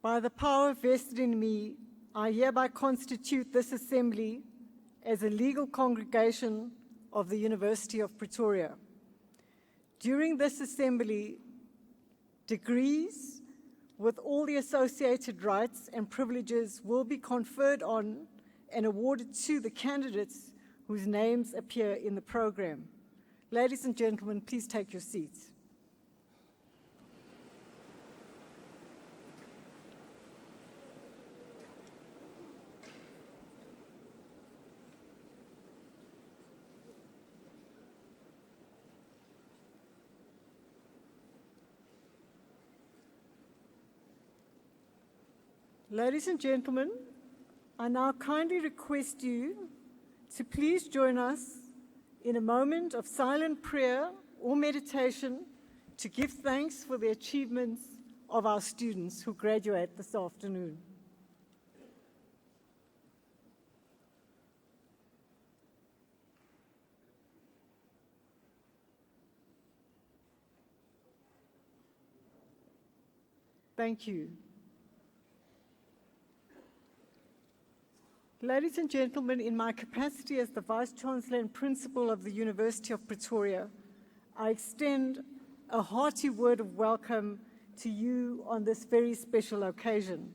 By the power vested in me, I hereby constitute this assembly as a legal congregation of the University of Pretoria. During this assembly, degrees with all the associated rights and privileges will be conferred on and awarded to the candidates whose names appear in the program. Ladies and gentlemen, please take your seats. Ladies and gentlemen, I now kindly request you to please join us in a moment of silent prayer or meditation to give thanks for the achievements of our students who graduate this afternoon. Thank you. Ladies and gentlemen, in my capacity as the Vice-Chancellor and Principal of the University of Pretoria, I extend a hearty word of welcome to you on this very special occasion.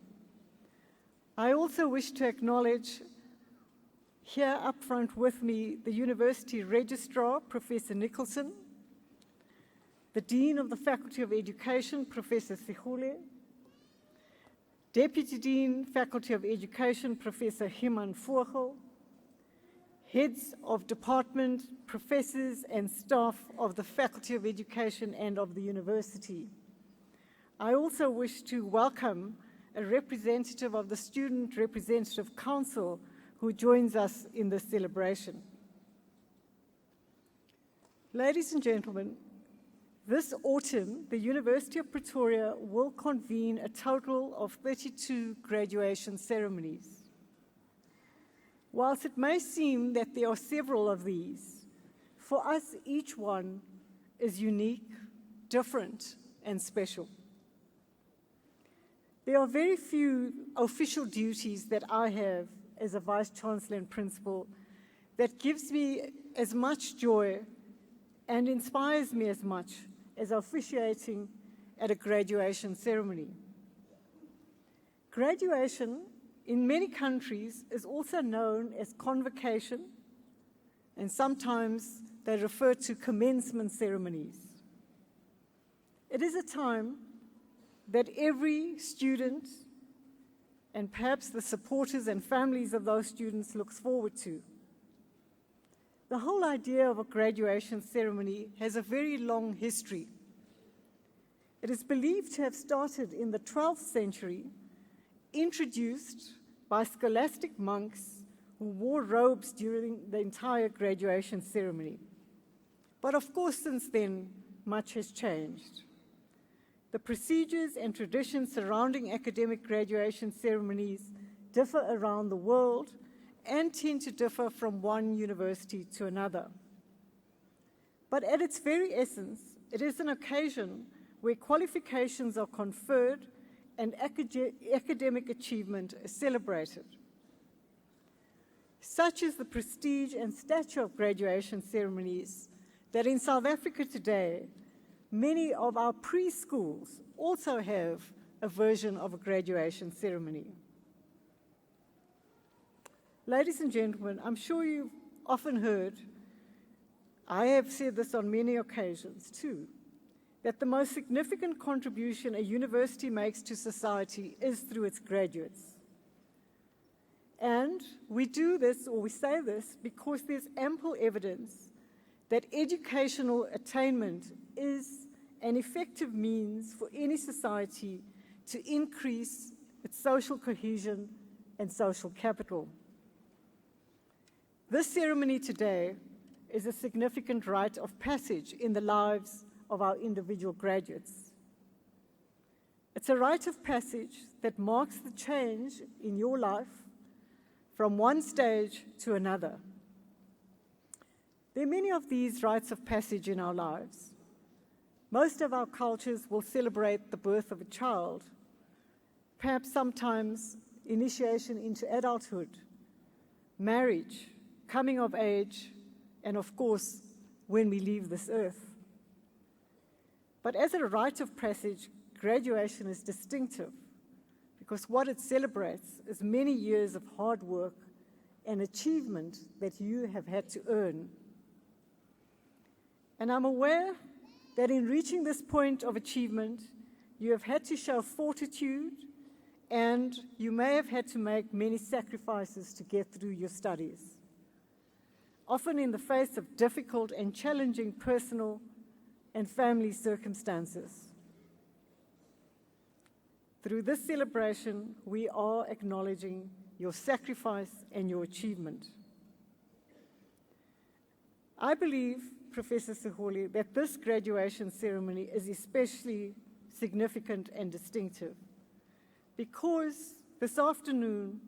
I also wish to acknowledge here up front with me the University Registrar, Professor Nicholson, the Dean of the Faculty of Education, Professor Sigule, Deputy Dean, Faculty of Education, Professor Himan Vogel, heads of department, professors and staff of the Faculty of Education and of the university. I also wish to welcome a representative of the Student Representative Council who joins us in this celebration. Ladies and gentlemen, this autumn, the University of Pretoria will convene a total of 32 graduation ceremonies. Whilst it may seem that there are several of these, for us each one is unique, different, and special. There are very few official duties that I have as a Vice-Chancellor and Principal that gives me as much joy and inspires me as much as officiating at a graduation ceremony. Graduation in many countries is also known as convocation, and sometimes they refer to commencement ceremonies. It is a time that every student and perhaps the supporters and families of those students looks forward to. The whole idea of a graduation ceremony has a very long history. It is believed to have started in the 12th century, introduced by scholastic monks who wore robes during the entire graduation ceremony. But of course, since then, much has changed. The procedures and traditions surrounding academic graduation ceremonies differ around the world and tend to differ from one university to another. But at its very essence, it is an occasion where qualifications are conferred and academic achievement is celebrated. Such is the prestige and stature of graduation ceremonies that in South Africa today, many of our preschools also have a version of a graduation ceremony. Ladies and gentlemen, I'm sure you've often heard, I have said this on many occasions too, that the most significant contribution a university makes to society is through its graduates. And we do this, or we say this, because there's ample evidence that educational attainment is an effective means for any society to increase its social cohesion and social capital. This ceremony today is a significant rite of passage in the lives of our individual graduates. It's a rite of passage that marks the change in your life from one stage to another. There are many of these rites of passage in our lives. Most of our cultures will celebrate the birth of a child, perhaps sometimes initiation into adulthood, marriage, coming of age, and of course, when we leave this earth. But as a rite of passage, graduation is distinctive because what it celebrates is many years of hard work and achievement that you have had to earn. And I'm aware that in reaching this point of achievement, you have had to show fortitude and you may have had to make many sacrifices to get through your studies, often in the face of difficult and challenging personal and family circumstances. Through this celebration, we are acknowledging your sacrifice and your achievement. I believe, Professor Seholi, that this graduation ceremony is especially significant and distinctive because this afternoon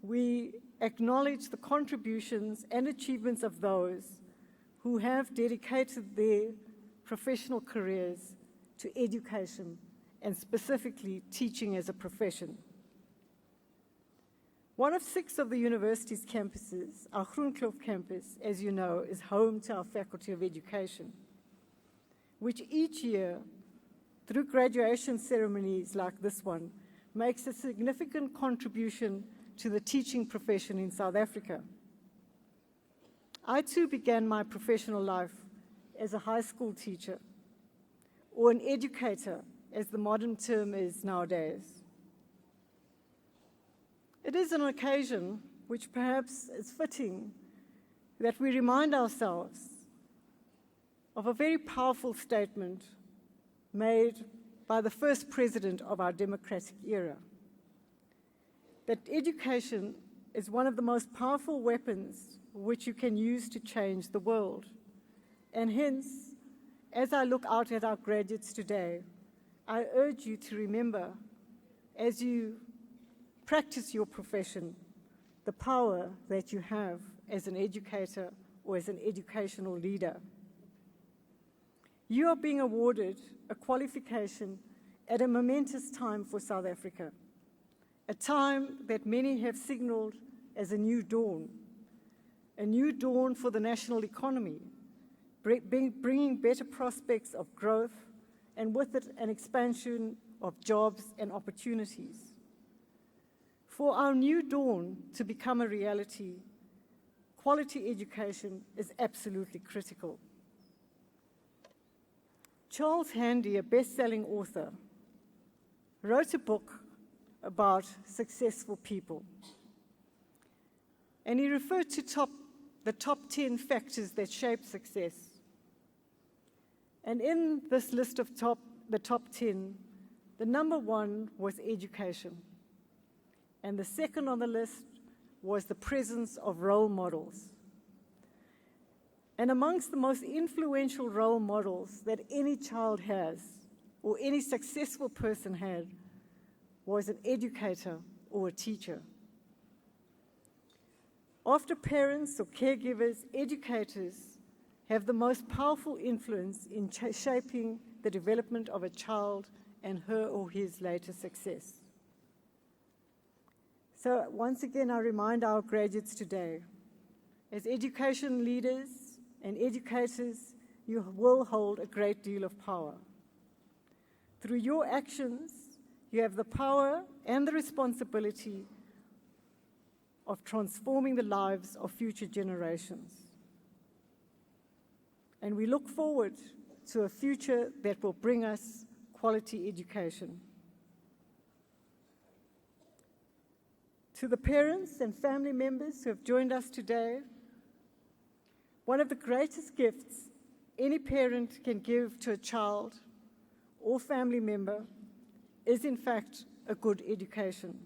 we acknowledge the contributions and achievements of those who have dedicated their professional careers to education and specifically teaching as a profession. One of 6 of the university's campuses, our Groenkloof campus, as you know, is home to our Faculty of Education, which each year, through graduation ceremonies like this one, makes a significant contribution to the teaching profession in South Africa. I too began my professional life as a high school teacher, or an educator, as the modern term is nowadays. It is an occasion which perhaps is fitting that we remind ourselves of a very powerful statement made by the first president of our democratic era, that education is one of the most powerful weapons which you can use to change the world. And hence, as I look out at our graduates today, I urge you to remember, as you practice your profession, the power that you have as an educator or as an educational leader. You are being awarded a qualification at a momentous time for South Africa, a time that many have signaled as a new dawn for the national economy, bringing better prospects of growth and with it an expansion of jobs and opportunities. For our new dawn to become a reality, quality education is absolutely critical. Charles Handy, a best-selling author, wrote a book about successful people. And he referred to the top 10 factors that shape success. And in this list of the top 10, the number 1 was education. And the second on the list was the presence of role models. And amongst the most influential role models that any child has, or any successful person had, was an educator or a teacher. After parents or caregivers, educators have the most powerful influence in shaping the development of a child and her or his later success. So once again, I remind our graduates today, as education leaders and educators, you will hold a great deal of power. Through your actions, you have the power and the responsibility of transforming the lives of future generations. And we look forward to a future that will bring us quality education. To the parents and family members who have joined us today, one of the greatest gifts any parent can give to a child or family member is in fact a good education.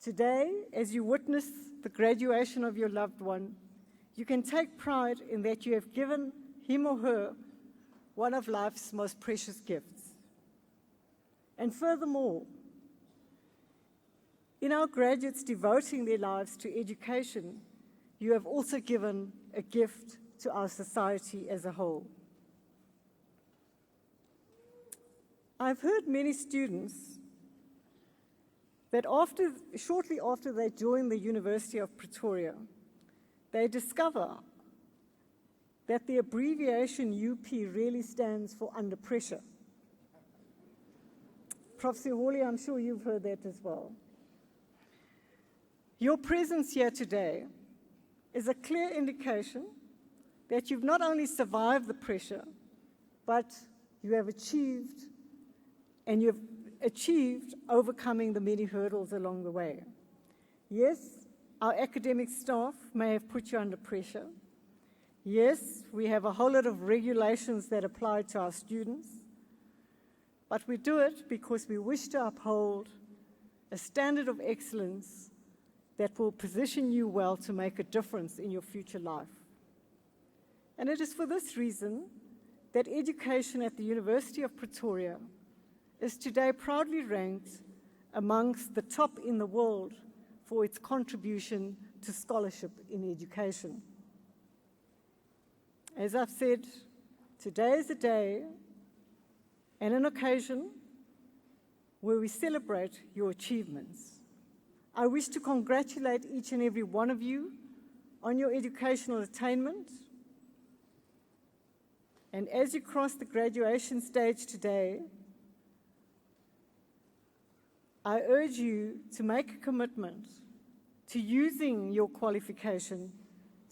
Today, as you witness the graduation of your loved one, you can take pride in that you have given him or her one of life's most precious gifts. And furthermore, in our graduates devoting their lives to education, you have also given a gift to our society as a whole. I've heard many students that shortly after they join the University of Pretoria, they discover that the abbreviation UP really stands for under pressure. Prof. Siholi, I'm sure you've heard that as well. Your presence here today is a clear indication that you've not only survived the pressure, but you have achieved overcoming the many hurdles along the way. Yes, our academic staff may have put you under pressure. Yes, we have a whole lot of regulations that apply to our students, but we do it because we wish to uphold a standard of excellence that will position you well to make a difference in your future life. And it is for this reason that education at the University of Pretoria is today proudly ranked amongst the top in the world for its contribution to scholarship in education. As I've said, today is a day and an occasion where we celebrate your achievements. I wish to congratulate each and every one of you on your educational attainment. And as you cross the graduation stage today, I urge you to make a commitment to using your qualification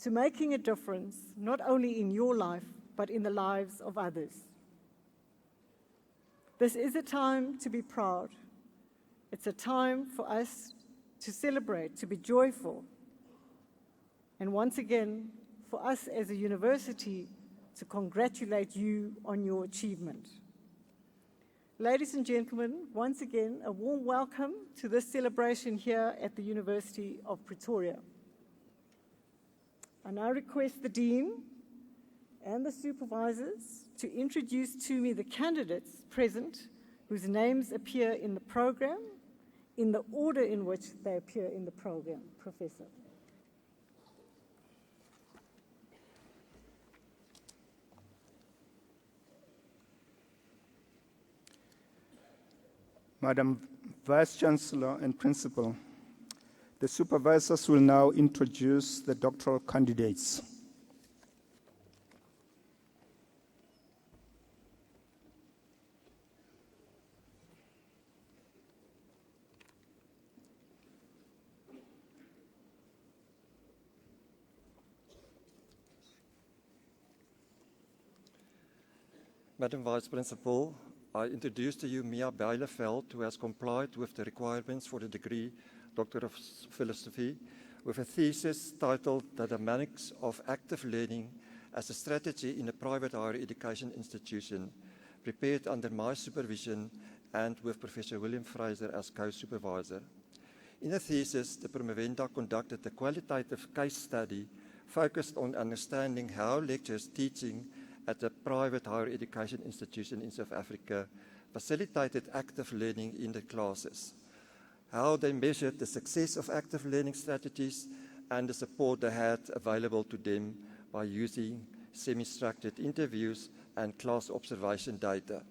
to making a difference, not only in your life, but in the lives of others. This is a time to be proud. It's a time for us to celebrate, to be joyful. And once again, for us as a university to congratulate you on your achievement. Ladies and gentlemen, once again, a warm welcome to this celebration here at the University of Pretoria. I now request the Dean and the supervisors to introduce to me the candidates present whose names appear in the program in the order in which they appear in the program. Professor. Madam Vice-Chancellor and Principal, the supervisors will now introduce the doctoral candidates. Madam Vice Principal, I introduce to you Mia Bijleveld, who has complied with the requirements for the degree Doctor of Philosophy, with a thesis titled The Dynamics of Active Learning as a Strategy in a Private Higher Education Institution, prepared under my supervision and with Professor William Fraser as co-supervisor. In the thesis, the Promovenda conducted a qualitative case study focused on understanding how lecturers teaching at a private higher education institution in South Africa facilitated active learning in the classes, how they measured the success of active learning strategies and the support they had available to them by using semi-structured interviews and class observation data.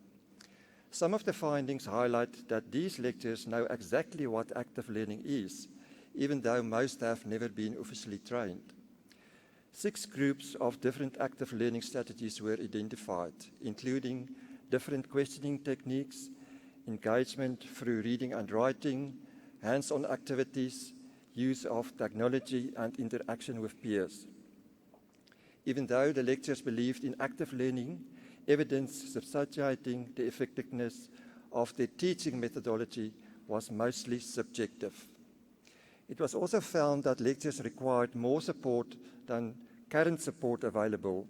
Some of the findings highlight that these lecturers know exactly what active learning is, even though most have never been officially trained. 6 groups of different active learning strategies were identified, including different questioning techniques, engagement through reading and writing, hands-on activities, use of technology, and interaction with peers. Even though the lecturers believed in active learning, evidence substantiating the effectiveness of their teaching methodology was mostly subjective. It was also found that lecturers required more support than current support available,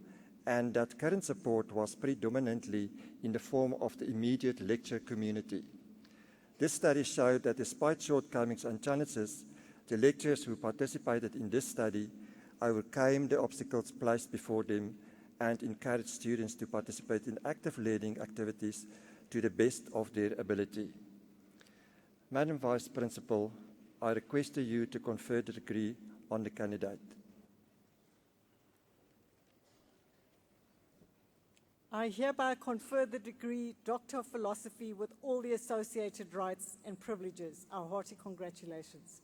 and that current support was predominantly in the form of the immediate lecture community. This study showed that despite shortcomings and challenges, the lecturers who participated in this study overcame the obstacles placed before them and encouraged students to participate in active learning activities to the best of their ability. Madam Vice Principal, I request you to confer the degree on the candidate. I hereby confer the degree Doctor of Philosophy with all the associated rights and privileges. Our hearty congratulations.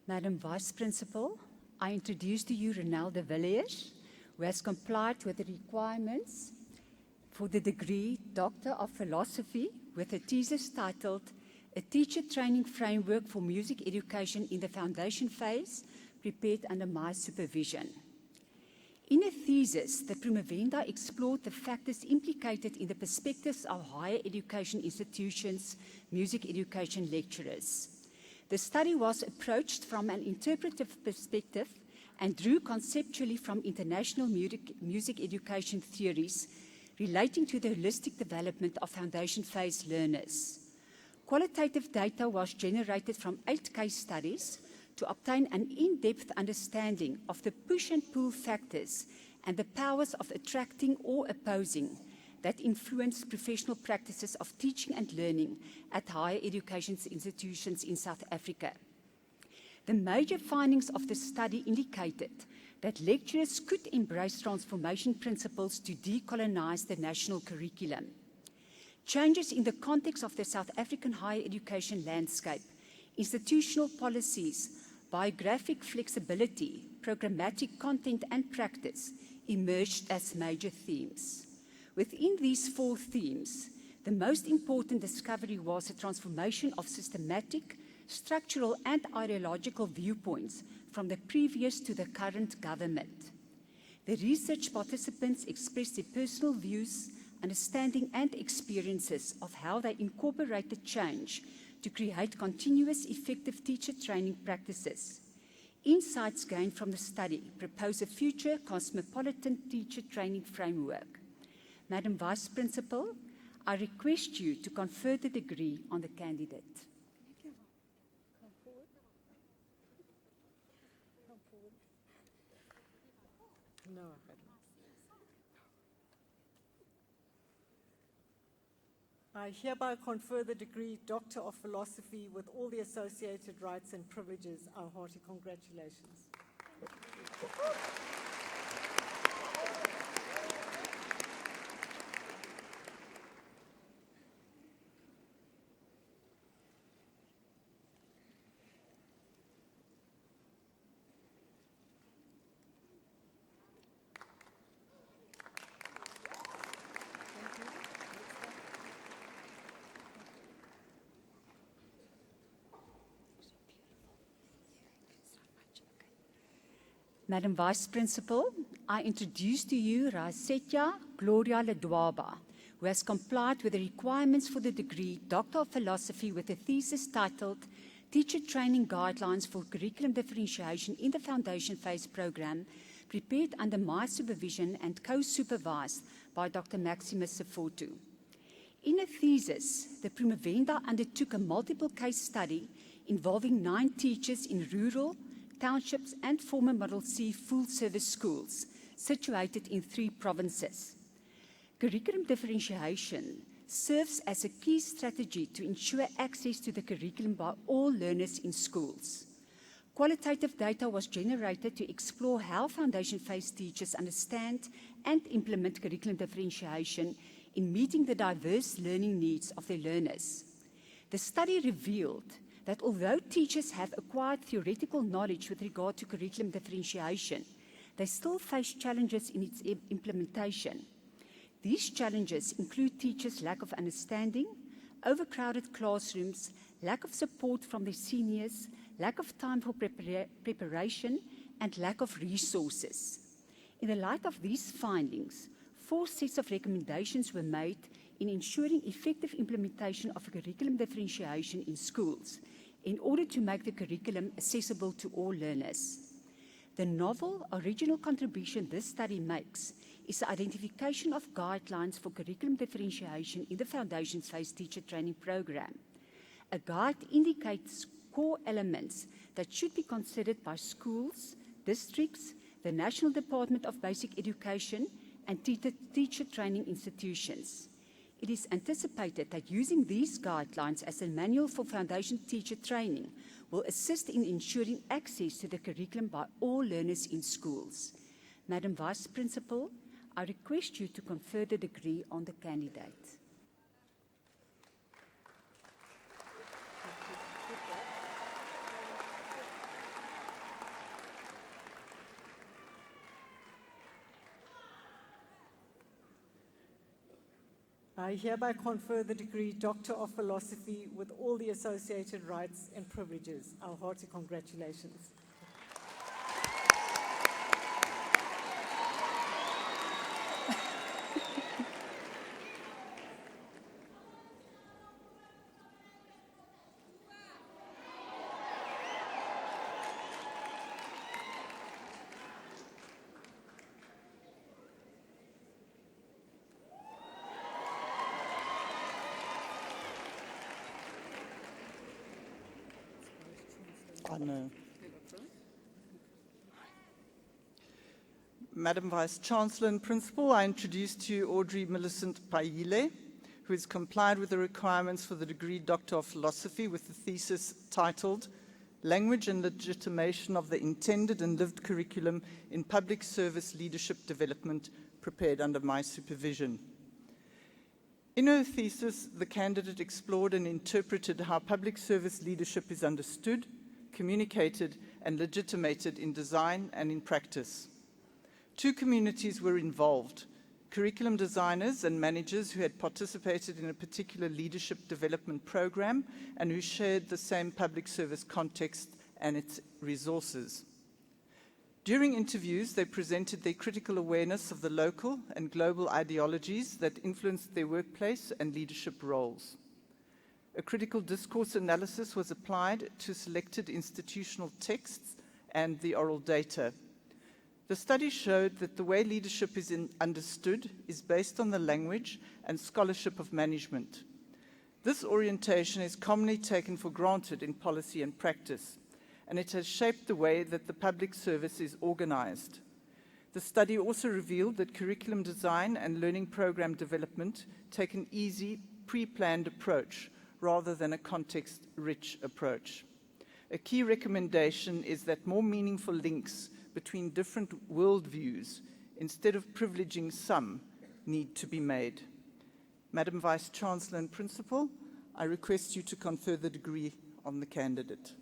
Madam Vice Principal, I introduce to you Ronald de Villiers, who has complied with the requirements for the degree Doctor of Philosophy with a thesis titled A Teacher Training Framework for Music Education in the Foundation Phase, prepared under my supervision. In a thesis, the Primavenda explored the factors implicated in the perspectives of higher education institutions, music education lecturers. The study was approached from an interpretive perspective and drew conceptually from international music education theories relating to the holistic development of foundation phase learners. Qualitative data was generated from 8 case studies to obtain an in-depth understanding of the push and pull factors and the powers of attracting or opposing that influence professional practices of teaching and learning at higher education institutions in South Africa. The major findings of the study indicated that lecturers could embrace transformation principles to decolonize the national curriculum. Changes in the context of the South African higher education landscape, institutional policies, biographic flexibility, programmatic content and practice emerged as major themes. Within these 4 themes, the most important discovery was the transformation of systematic, structural and ideological viewpoints from the previous to the current government. The research participants expressed their personal views, understanding and experiences of how they incorporated change to create continuous effective teacher training practices. Insights gained from the study propose a future cosmopolitan teacher training framework. Madam Vice Principal, I request you to confer the degree on the candidate. No, I hereby confer the degree Doctor of Philosophy with all the associated rights and privileges. Our hearty congratulations. Madam Vice Principal, I introduce to you Raisetja Gloria Ledwaba, who has complied with the requirements for the degree Doctor of Philosophy with a thesis titled Teacher Training Guidelines for Curriculum Differentiation in the Foundation Phase Program, prepared under my supervision and co-supervised by Dr. Maximus Sefotu. In a thesis, the Primavenda undertook a multiple case study involving 9 teachers in rural, townships and former Model C full-service schools situated in 3 provinces. Curriculum differentiation serves as a key strategy to ensure access to the curriculum by all learners in schools. Qualitative data was generated to explore how foundation phase teachers understand and implement curriculum differentiation in meeting the diverse learning needs of their learners. The study revealed that although teachers have acquired theoretical knowledge with regard to curriculum differentiation, they still face challenges in its implementation. These challenges include teachers' lack of understanding, overcrowded classrooms, lack of support from their seniors, lack of time for preparation, and lack of resources. In the light of these findings, 4 sets of recommendations were made in ensuring effective implementation of curriculum differentiation in schools in order to make the curriculum accessible to all learners. The novel original contribution this study makes is the identification of guidelines for curriculum differentiation in the Foundation Phase Teacher Training Program. A guide indicates core elements that should be considered by schools, districts, the National Department of Basic Education, and teacher training institutions. It is anticipated that using these guidelines as a manual for foundation teacher training will assist in ensuring access to the curriculum by all learners in schools. Madam Vice Principal, I request you to confer the degree on the candidate. I hereby confer the degree Doctor of Philosophy with all the associated rights and privileges. Our hearty congratulations. No. Madam Vice-Chancellor and Principal, I introduce to you Audrey Millicent Paile, who has complied with the requirements for the degree Doctor of Philosophy with the thesis titled Language and Legitimation of the Intended and Lived Curriculum in Public Service Leadership Development, prepared under my supervision. In her thesis, the candidate explored and interpreted how public service leadership is understood, communicated, and legitimated in design and in practice. Two communities were involved: curriculum designers and managers who had participated in a particular leadership development program and who shared the same public service context and its resources. During interviews, they presented their critical awareness of the local and global ideologies that influenced their workplace and leadership roles. A critical discourse analysis was applied to selected institutional texts and the oral data. The study showed that the way leadership is understood is based on the language and scholarship of management. This orientation is commonly taken for granted in policy and practice, and it has shaped the way that the public service is organized. The study also revealed that curriculum design and learning program development take an easy, pre-planned approach rather than a context-rich approach. A key recommendation is that more meaningful links between different worldviews, instead of privileging some, need to be made. Madam Vice-Chancellor and Principal, I request you to confer the degree on the candidate.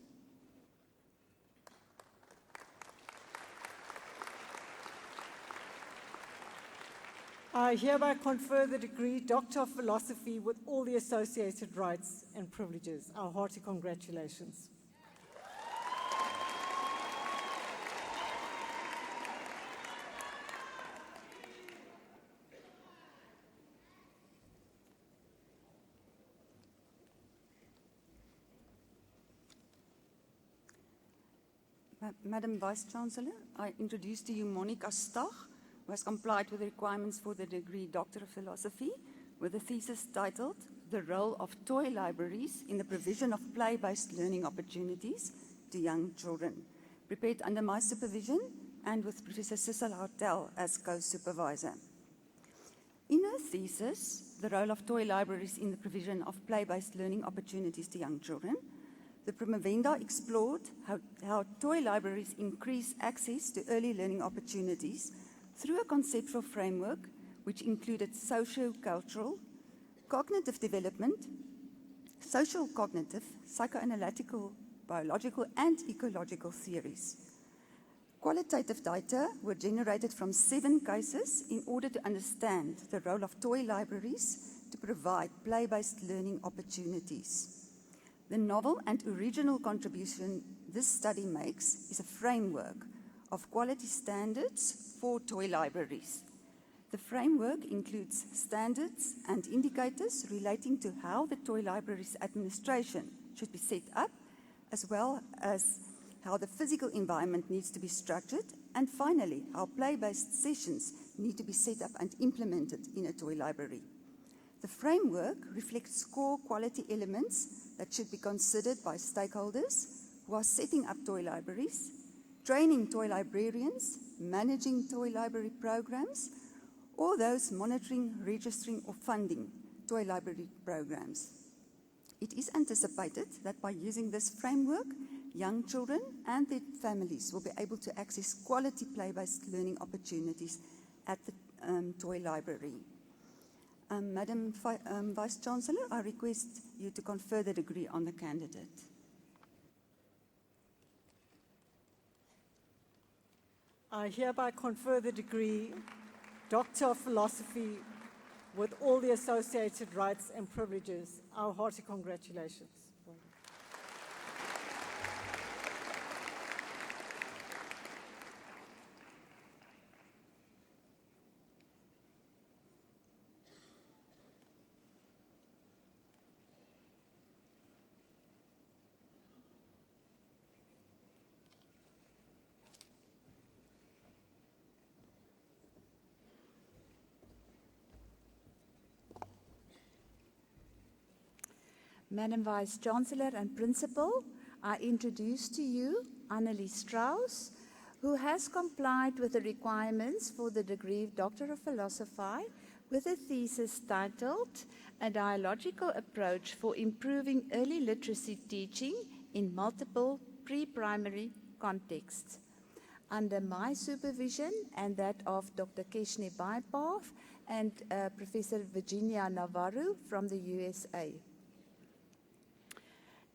I hereby confer the degree Doctor of Philosophy with all the associated rights and privileges. Our hearty congratulations. Madam Vice-Chancellor, I introduce to you Monica Stach, who has complied with the requirements for the degree Doctor of Philosophy with a thesis titled The Role of Toy Libraries in the Provision of Play-Based Learning Opportunities to Young Children, prepared under my supervision and with Professor Cecil Hartel as co-supervisor. In her thesis, The Role of Toy Libraries in the Provision of Play-Based Learning Opportunities to Young Children, the promovenda explored how toy libraries increase access to early learning opportunities through a conceptual framework which included socio-cultural, cognitive development, social cognitive, psychoanalytical, biological, and ecological theories. Qualitative data were generated from 7 cases in order to understand the role of toy libraries to provide play-based learning opportunities. The novel and original contribution this study makes is a framework of quality standards for toy libraries. The framework includes standards and indicators relating to how the toy library's administration should be set up, as well as how the physical environment needs to be structured, and finally, how play-based sessions need to be set up and implemented in a toy library. The framework reflects core quality elements that should be considered by stakeholders who are setting up toy libraries, training toy librarians, managing toy library programs, or those monitoring, registering, or funding toy library programs. It is anticipated that by using this framework, young children and their families will be able to access quality play-based learning opportunities at the toy library. Madam Vice-Chancellor, I request you to confer the degree on the candidate. I hereby confer the degree Doctor of Philosophy with all the associated rights and privileges. Our hearty congratulations. Madam Vice-Chancellor and Principal, I introduce to you Annelie Strauss, who has complied with the requirements for the degree Doctor of Philosophy with a thesis titled A Dialogical Approach for Improving Early Literacy Teaching in Multiple Pre-Primary Contexts. Under my supervision and that of Dr. Keshne Bypath and Professor Virginia Navarro from the USA.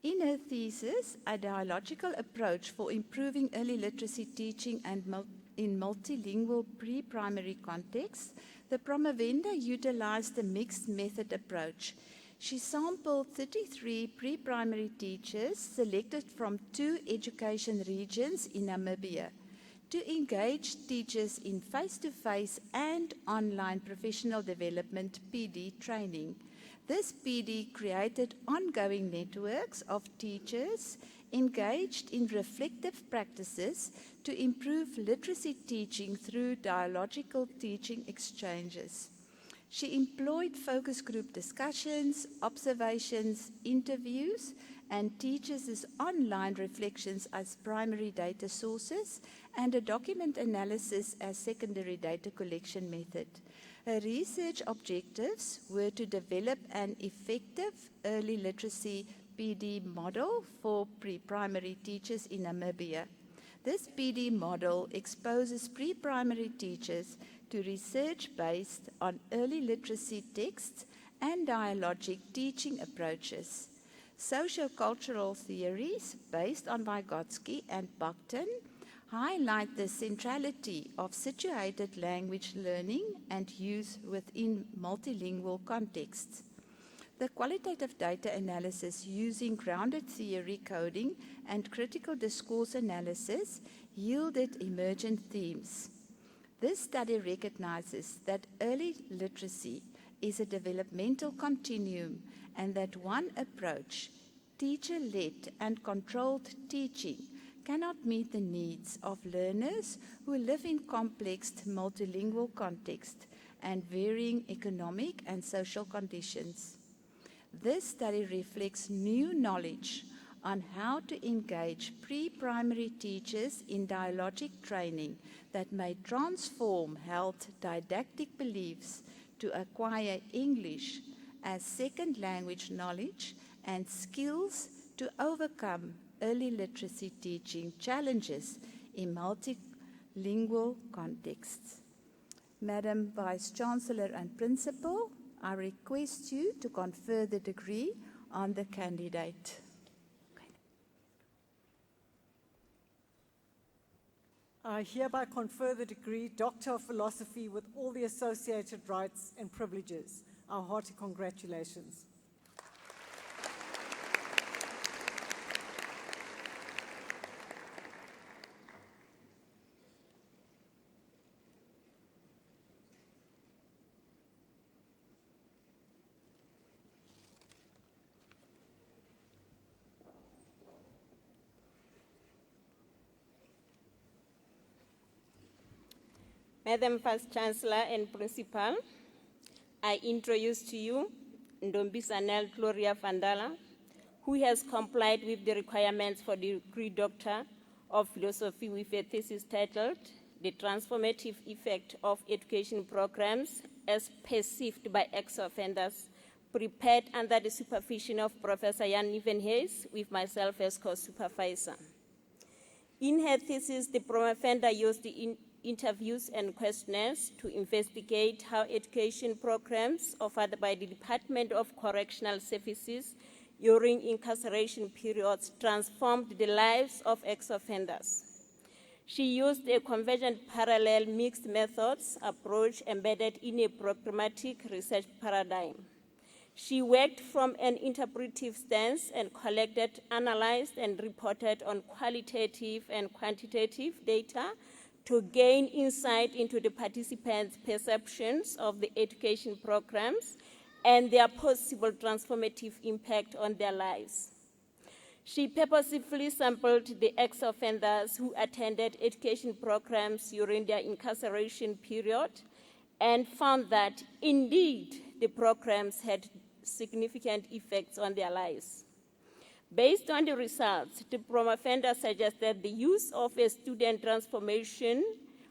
In her thesis, A Dialogical Approach for Improving Early Literacy Teaching and in Multilingual Pre-Primary Contexts, the promovenda utilized a mixed method approach. She sampled 33 pre-primary teachers selected from 2 education regions in Namibia to engage teachers in face-to-face and online professional development PD training. This PD created ongoing networks of teachers engaged in reflective practices to improve literacy teaching through dialogical teaching exchanges. She employed focus group discussions, observations, interviews, and teachers' online reflections as primary data sources and a document analysis as secondary data collection method. Her research objectives were to develop an effective early literacy PD model for pre-primary teachers in Namibia. This PD model exposes pre-primary teachers to research based on early literacy texts and dialogic teaching approaches. Sociocultural theories based on Vygotsky and Buckton highlight the centrality of situated language learning and use within multilingual contexts. The qualitative data analysis using grounded theory coding and critical discourse analysis yielded emergent themes. This study recognizes that early literacy is a developmental continuum and that one approach, teacher-led and controlled teaching, cannot meet the needs of learners who live in complex multilingual contexts and varying economic and social conditions. This study reflects new knowledge on how to engage pre-primary teachers in dialogic training that may transform held didactic beliefs to acquire English as second language knowledge and skills to overcome early literacy teaching challenges in multilingual contexts. Madam Vice-Chancellor and Principal, I request you to confer the degree on the candidate. I hereby confer the degree Doctor of Philosophy with all the associated rights and privileges. Our hearty congratulations. Madam Vice-Chancellor and Principal, I introduce to you Ndombisanel Gloria Vandala, who has complied with the requirements for the degree Doctor of Philosophy with a thesis titled The Transformative Effect of Education Programs as Perceived by Ex-Offenders, prepared under the supervision of Professor Jan Nieuwenhuis with myself as co-supervisor. In her thesis, the promover used the interviews and questionnaires to investigate how education programs offered by the Department of Correctional Services during incarceration periods transformed the lives of ex-offenders. She used a convergent parallel mixed methods approach embedded in a programmatic research paradigm. She worked from an interpretive stance and collected, analyzed, and reported on qualitative and quantitative data to gain insight into the participants' perceptions of the education programs and their possible transformative impact on their lives. She purposefully sampled the ex-offenders who attended education programs during their incarceration period and found that, indeed, the programs had significant effects on their lives. Based on the results, the promover suggested the use of a student transformation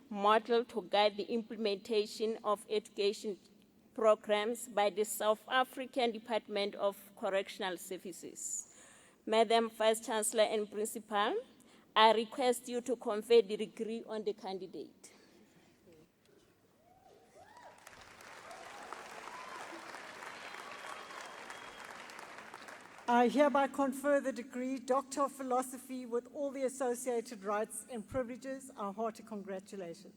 model to guide the implementation of education programs by the South African Department of Correctional Services. Madam Vice-Chancellor and Principal, I request you to confer the degree on the candidate. I hereby confer the degree Doctor of Philosophy with all the associated rights and privileges. Our hearty congratulations.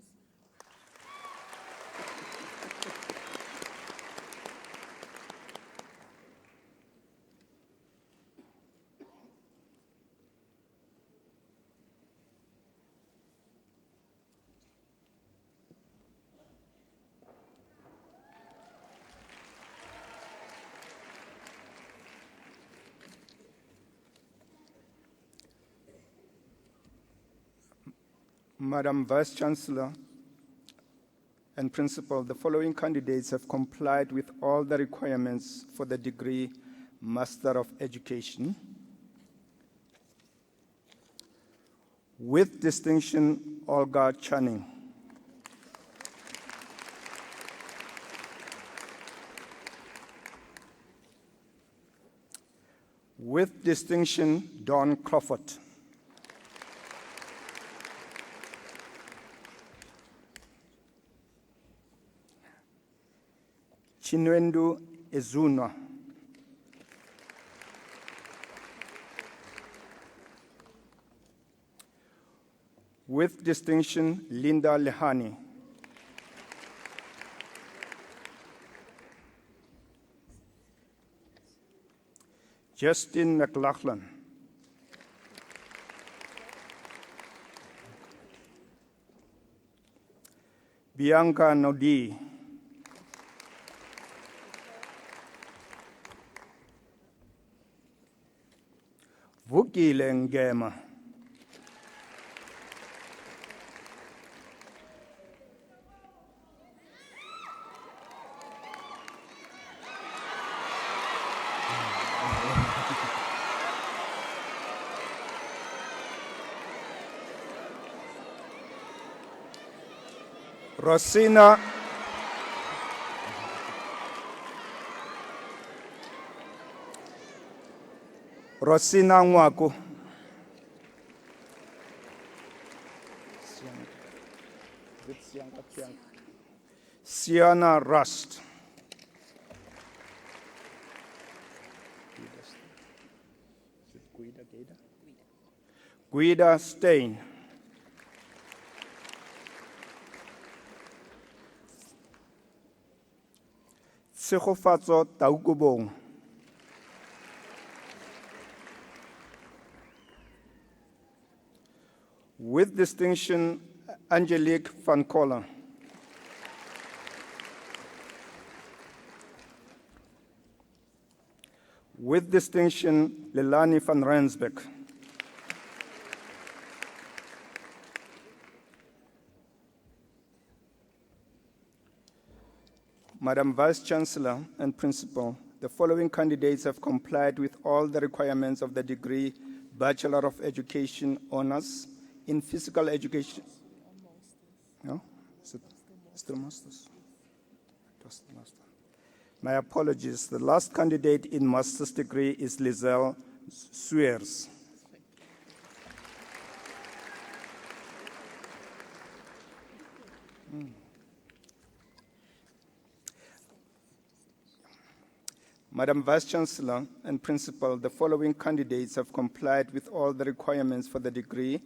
Madam Vice-Chancellor and Principal, the following candidates have complied with all the requirements for the degree Master of Education. With distinction, Olga Channing. With distinction, Dawn Crawford. Chinwendu Ezuna. With distinction, Linda Lehani. Justin McLaughlin. Bianca Nodi. Vukile Ngema. Rosina Nwako. Sienna Rust. Guida Stein. Tshegofatso Taukobong. With distinction, Angelique van Koller. With distinction, Lelani van Rensbeck. Madam Vice-Chancellor and Principal, the following candidates have complied with all the requirements of the degree Bachelor of Education Honours in physical education. No? Is it still masters? Just master. My apologies. The last candidate in master's degree is Lizelle Sweers. Madam Vice-Chancellor and Principal, the following candidates have complied with all the requirements for the degree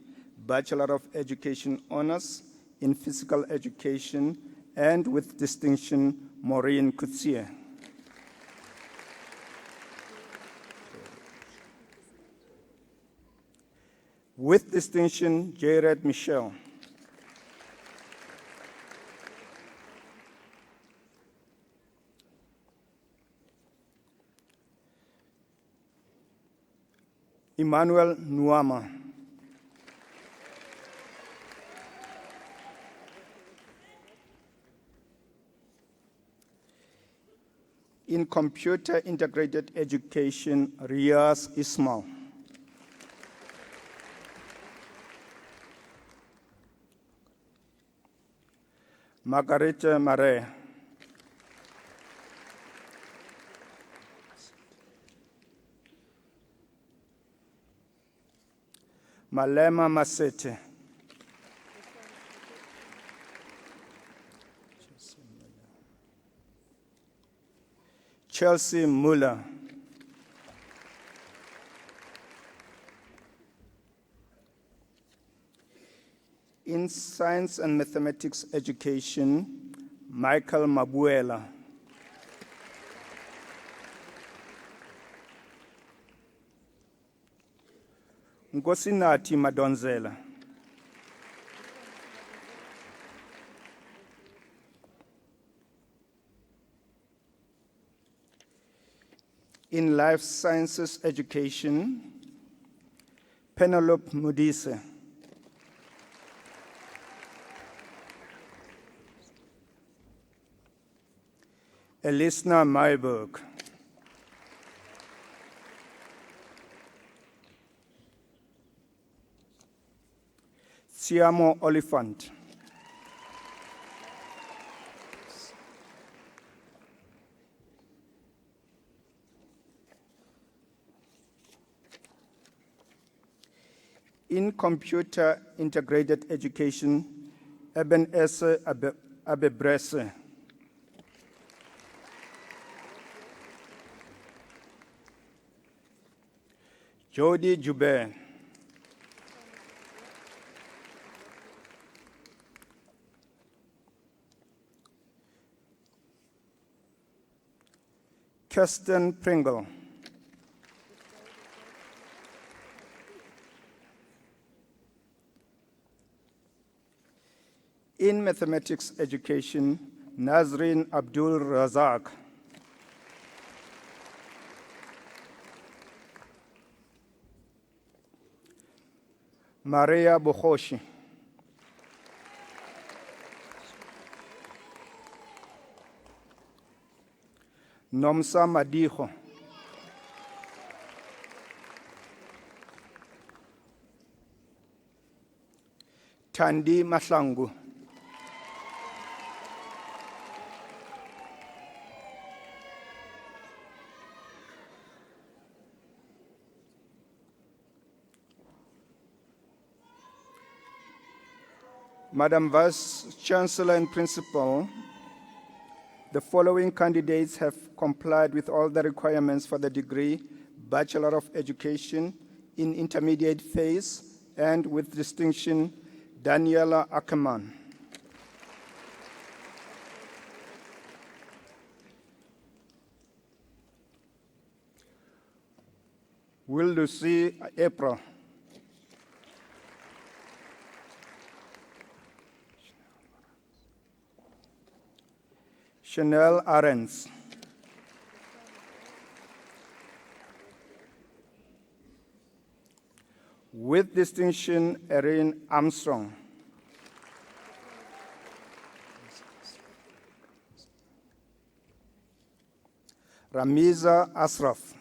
Bachelor of Education Honors in Physical Education and with distinction Maureen Coetzee. With distinction Jared Michelle. Emmanuel Nuama. In Computer Integrated Education, Riaz Ismail. Margarete Mare. Malema Masete. Chelsea Muller. In Science and Mathematics Education, Michael Mabuela. Nkosinathi Madonzela. In Life Sciences Education, Penelope Mudise. Elisna Mayberg. Siamo Oliphant. In Computer Integrated Education, Ebenezer Abebrese. Jody Joubert. Kirsten Pringle. In Mathematics Education, Nazrin Abdul Razak. Maria Bukhoshi. Nomsa Madiho. Tandi Mahlangu. Madam Vice-Chancellor and Principal, the following candidates have complied with all the requirements for the degree Bachelor of Education in Intermediate Phase and with distinction Daniela Ackerman. Will Lucy April. Chanel Arends. With distinction, Erin Armstrong. Ramiza Asraf.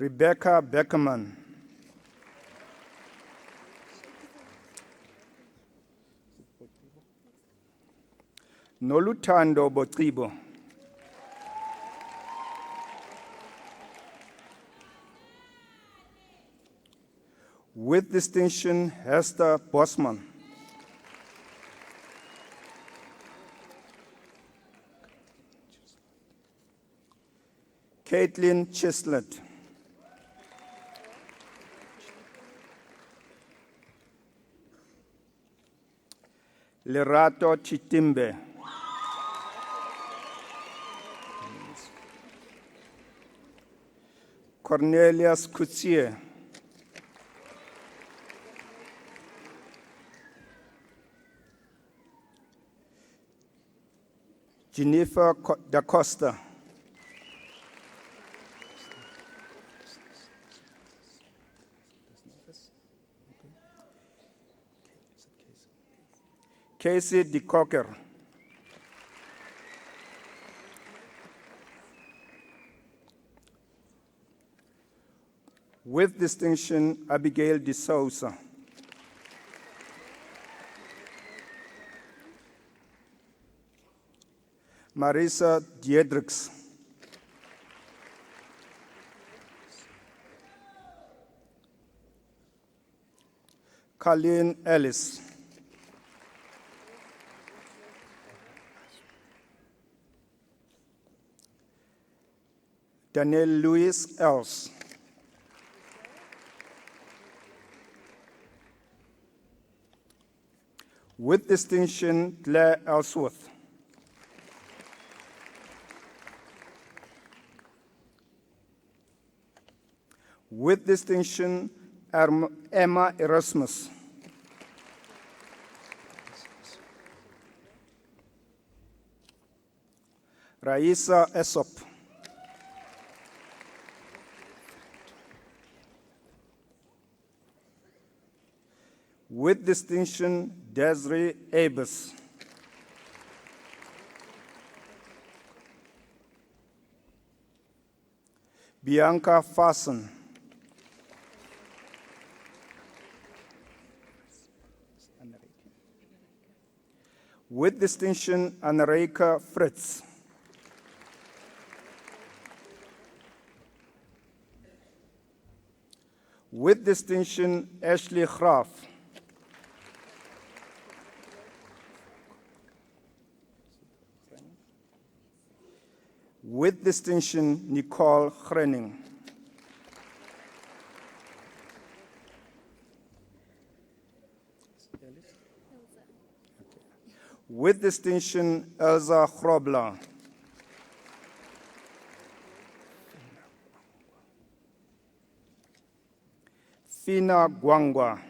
Rebecca Beckerman. Noluthando Botribo. With distinction, Hester Bosman. Caitlin Chislett. Lerato Chitimbe. Cornelius Coutier. Jennifer Da Costa. Casey De Cocker. With distinction, Abigail De Souza. Marisa Diedrichs. Colleen Ellis. Daniel Louis Els. With distinction, Claire Ellsworth. With distinction, Emma Erasmus. Raisa Esop. With distinction, Desiree Abus. Bianca Fasten. With distinction, Anareka Fritz. With distinction, Ashley Graaf. With distinction, Nicole Grenning. With distinction, Elsa Grobler. Fina Gwangwa.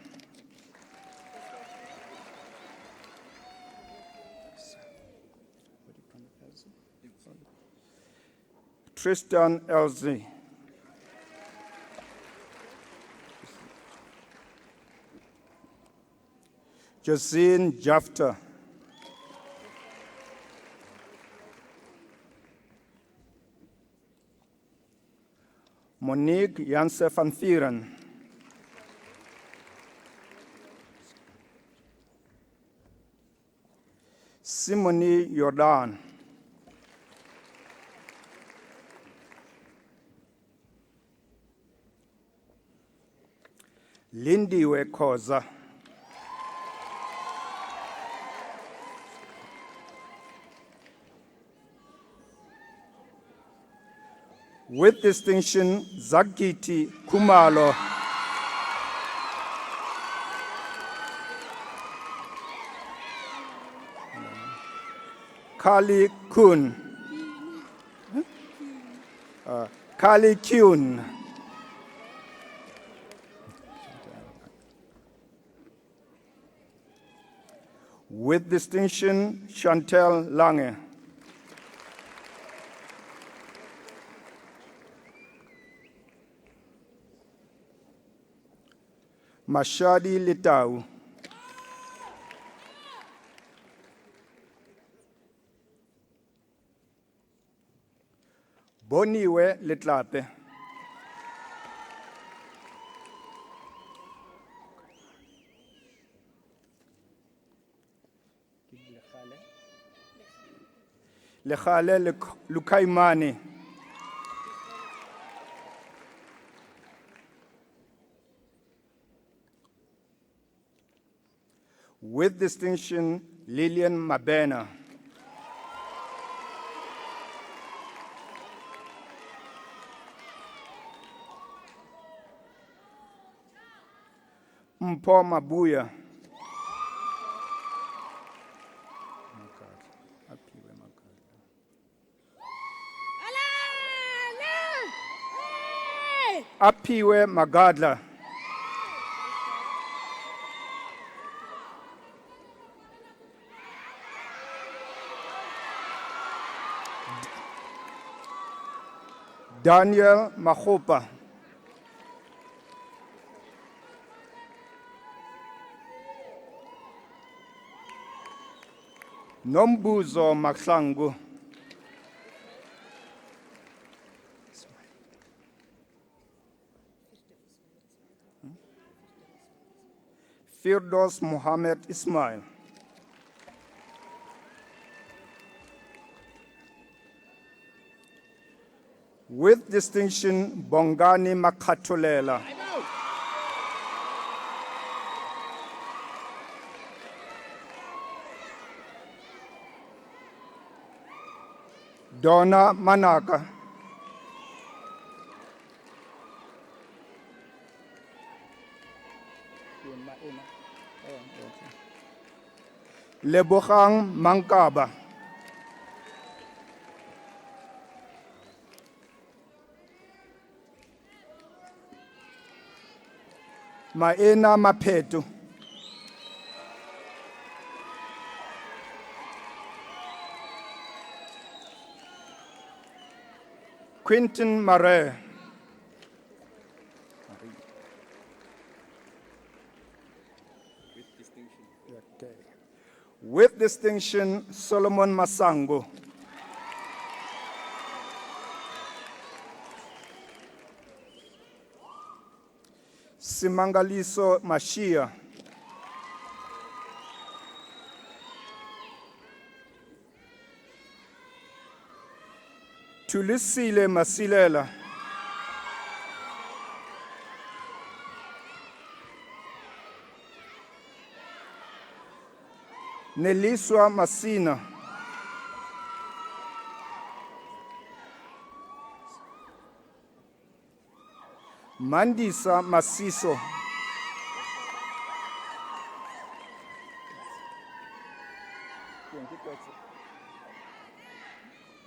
Tristan Elzy. Josine Jafta. Monique Janse van Vieren. Simone Jordan. Lindiwe Khoza. With distinction, Zagiti Kumalo. Kali Kun. Kali Kyun. With distinction, Chantel Lange. Mashadi Litau. Boniwe Litlape. Lekgale Lukaimane. With distinction, Lillian Mabena. Mpho Mabuya. Aphiwe Magadla. Daniel Mahopa. Nombuzo Mahlangu. Firdos Mohammed Ismail. With distinction, Bongani Makatolela. Donna Manaka. Lebogang Mangkaba. Maena Mapetu. Quentin Mare. With distinction, Solomon Masango. Simangaliso Mashia. Tulisile Masilela. Neliswa Masina. Mandisa Masiso.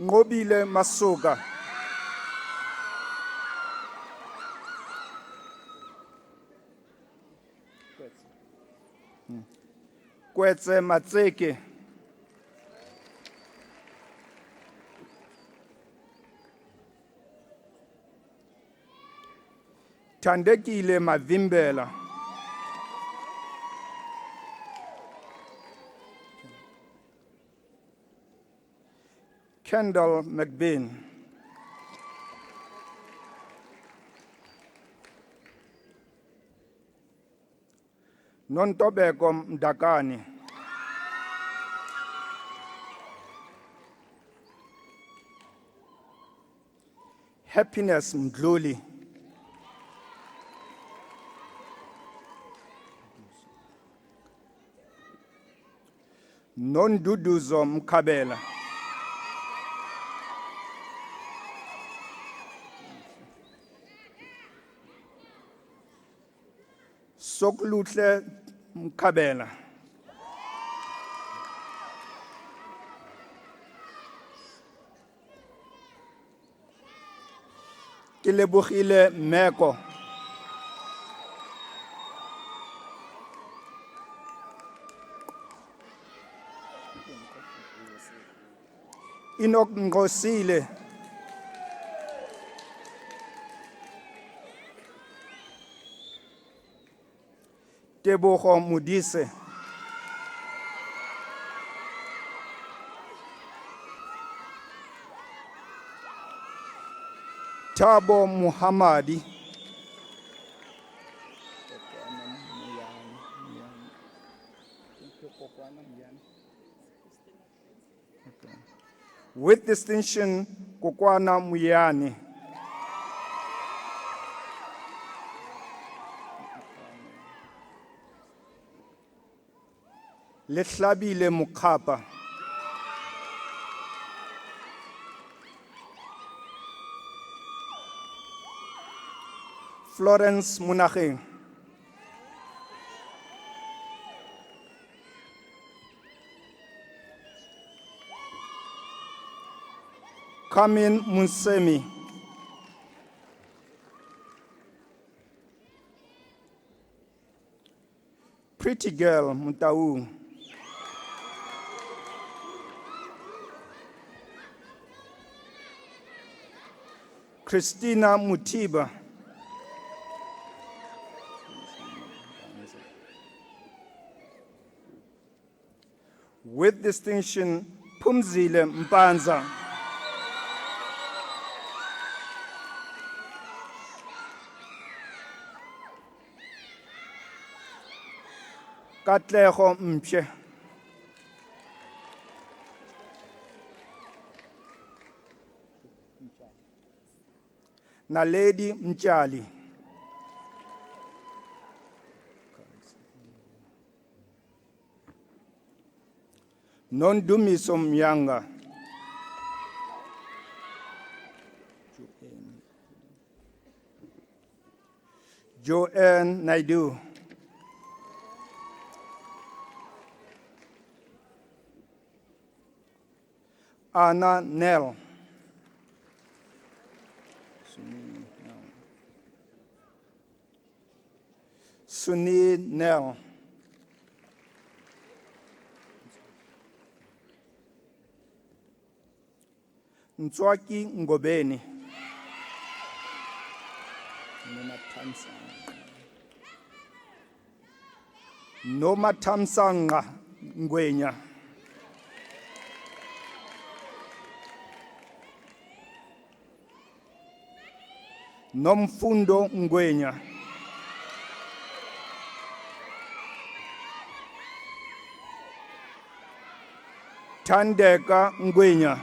Ngobile Masuga. Kwetse Matseke. Tandekile Mavimbela. Kendall McBain. Nontobeko Mdakani. Happiness Mdluli. Nonduduzo Mkabela. Soklutle Mkabela. Kilebogile Meko. Enoch Ngosile. Tebogo Mudise. Tabo Muhammadi. With distinction, Kokwana Muyani. Lehlabile Mukapa. Florence Munacheng. Kamin Munsemi. Pretty girl Mutau. Christina Mutiba. With distinction, Pumzile Mpanza. Katleho Mpye. Naledi Mchali. Nondumiso Myanga. Joanne Naidu. Anna Nell. Suni Nell. Ntswaki Ngobeni. Noma Tamsanga Ngwenya. Nomfundo Ngwenya. Tandeka Ngwenya.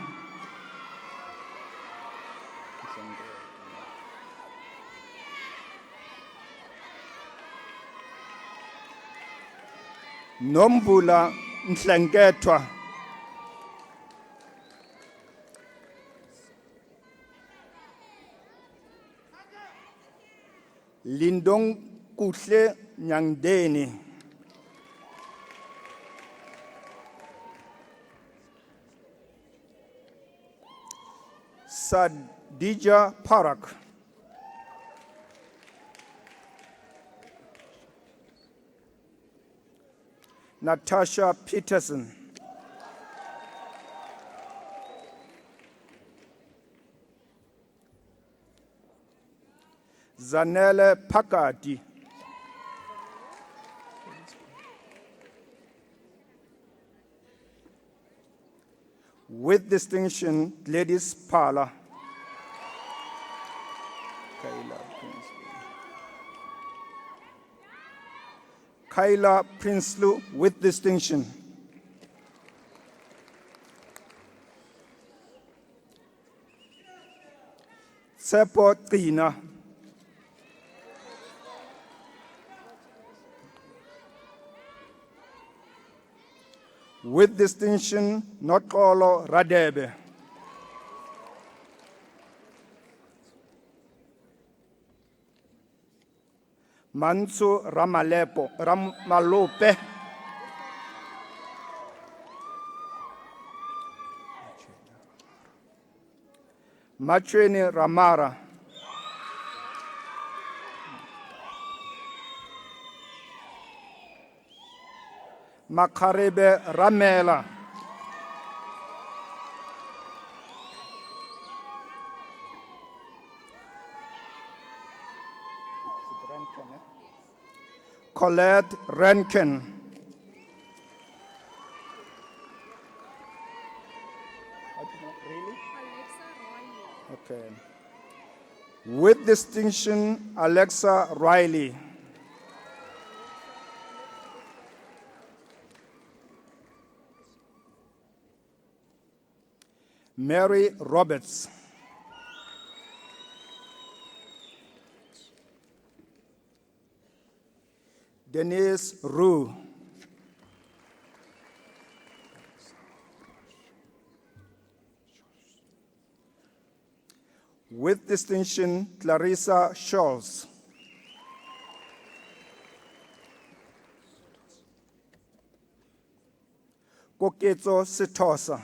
Nombula Nhlenkethwa. Lindong Kuhle Nyangdeni. Sadija Parak. Natasha Peterson. Zanele Pakati. With distinction, Gladys Parla. Kyla Prinsloo with distinction. Tsepo Tina. With distinction, Notolo Radebe. Mansu Ramalope. Machweni Ramara. Makarebe Ramela. Colette Rankin. Okay. With distinction, Alexa Riley. Mary Roberts. Denise Rue. With distinction, Clarissa Scholz. Koketso Setosa.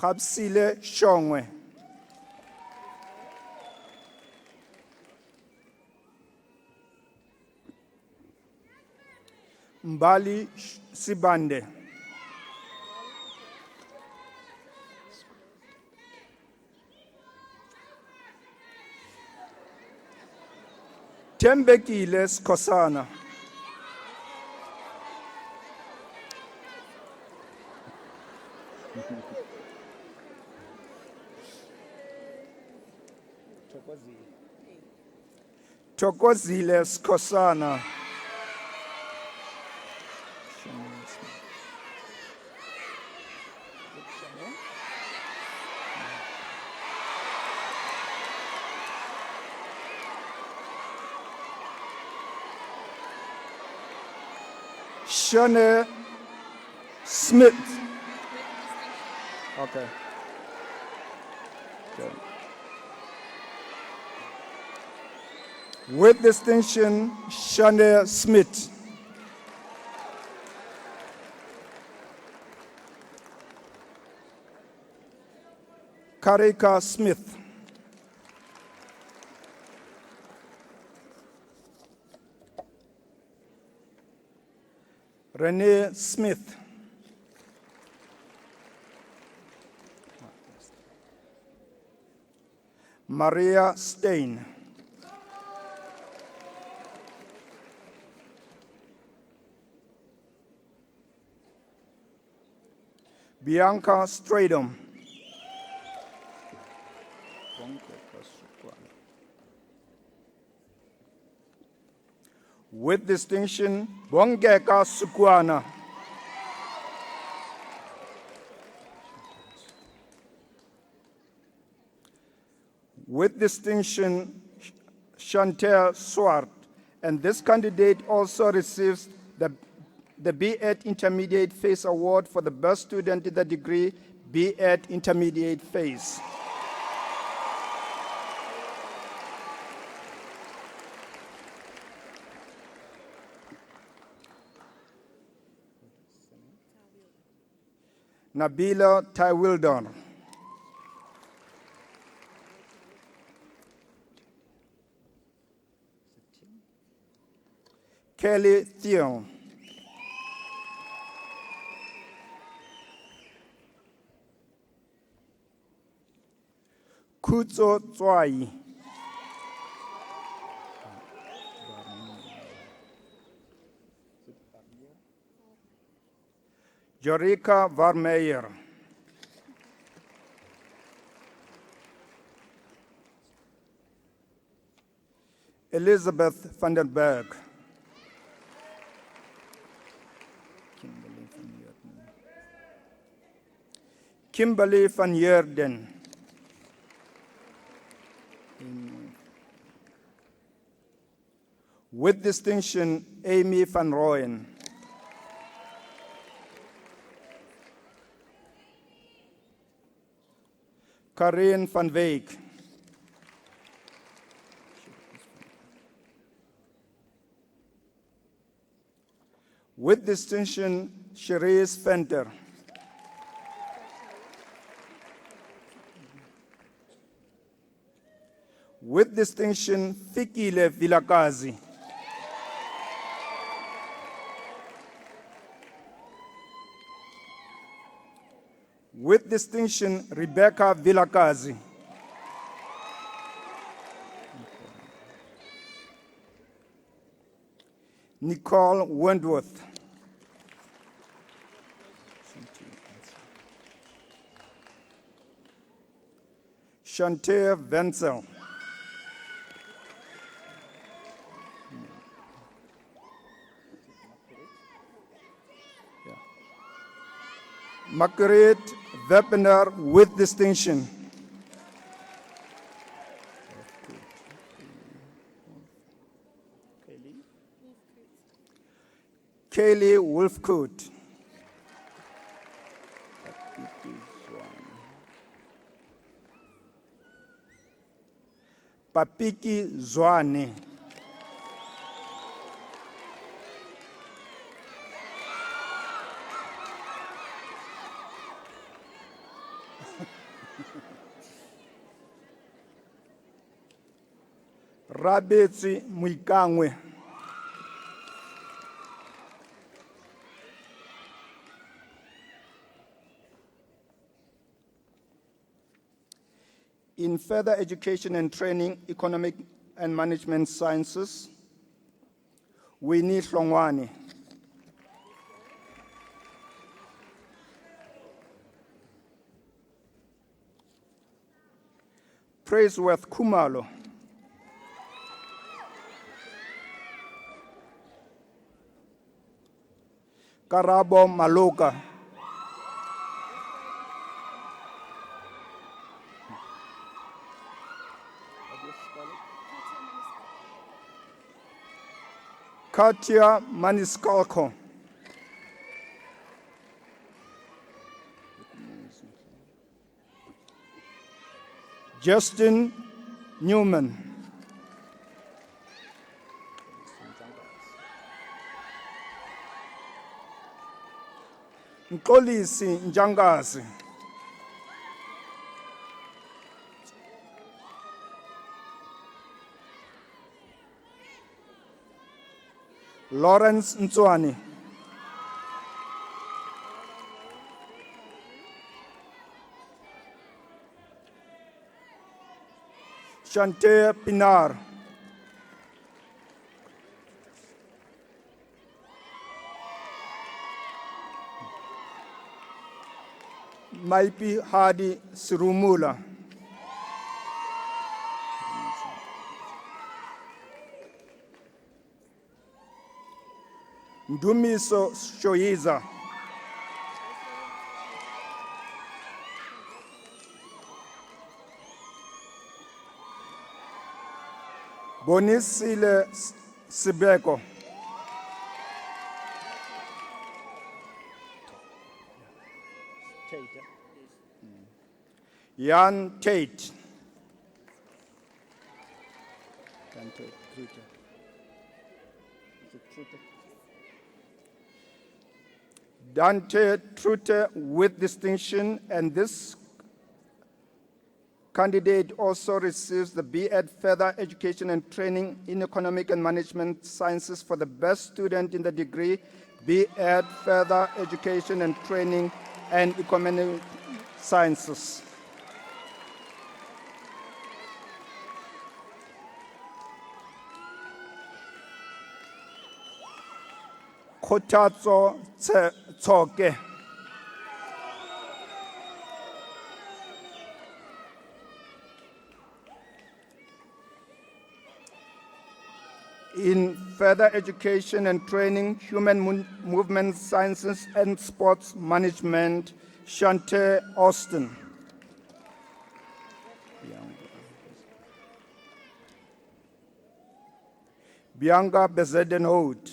Gabsile Shongwe. Mbali Sibande. Tembekile Skosana. Thokozile Skosana. Shane Smith. Okay. With distinction, Shane Smith. Karika Smith. Renee Smith. Maria Stein. Bianca Stradom. With distinction, Bongeka Sukwana. With distinction, Chantel Swart. And this candidate also receives the B.Ed Intermediate Phase Award for the best student in the degree B.Ed Intermediate Phase. Nabila Tywildon. Kelly Thion. Kutso Tswai. Jorika Vermeyer. Elizabeth van den Berg. Kimberly van Heerden. With distinction, Amy van Rooyen. Karin van Wyk. With distinction, Cherise Venter. With distinction, Fikile Vilakazi. With distinction, Rebecca Vilakazi. Nicole Wentworth. Chantal Wenzel. Margaret Webner with distinction. Kaylee Wolfcoot. Papiki Zwane. Rabetsi Muikangwe. In further education and training, economic and management sciences, Winnie Hlongwane. Praiseworth Kumalo. Karabo Maloka. Katia Maniskalko. Justin Newman. Nkolisi Njangazi. Lawrence Ntswani. Chante Pinar. Maipi Hadi Sirumula. Ndumiso Shoiza. Bonisile Sibeko. Jan Tate. Dante Trute with distinction, and this candidate also receives the B.Ed Further Education and Training in Economic and Management Sciences for the best student in the degree B.Ed Further Education and Training and Economic Sciences. Kotatso Tsoke. In further education and training, human movement sciences and sports management, Shante Austin. Bianca Bezedenhout.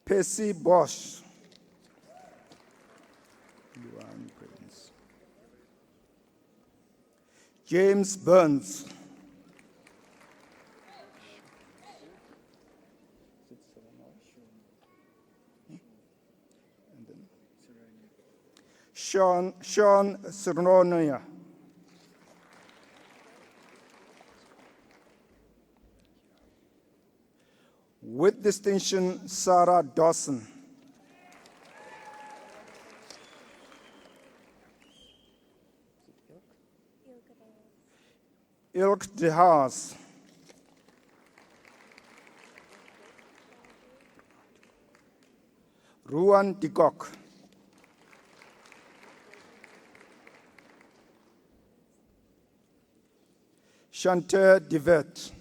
Percy Bosch. James Burns. Sean Sirnonia. With distinction, Sarah Dawson. Ilk de Haas. Ruan de Kok. Chanteur Divet.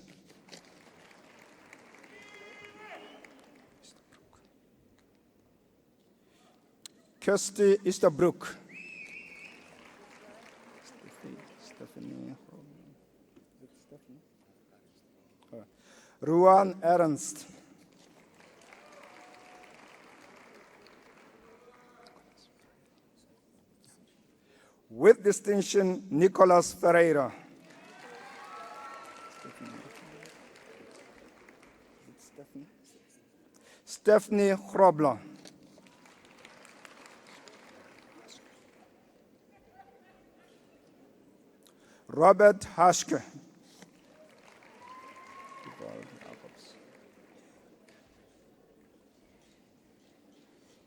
Kirsty Easterbrook. Stephanie. Ruan Ernst. With distinction, Nicholas Ferreira. Stephanie Grobler. Robert Haschke.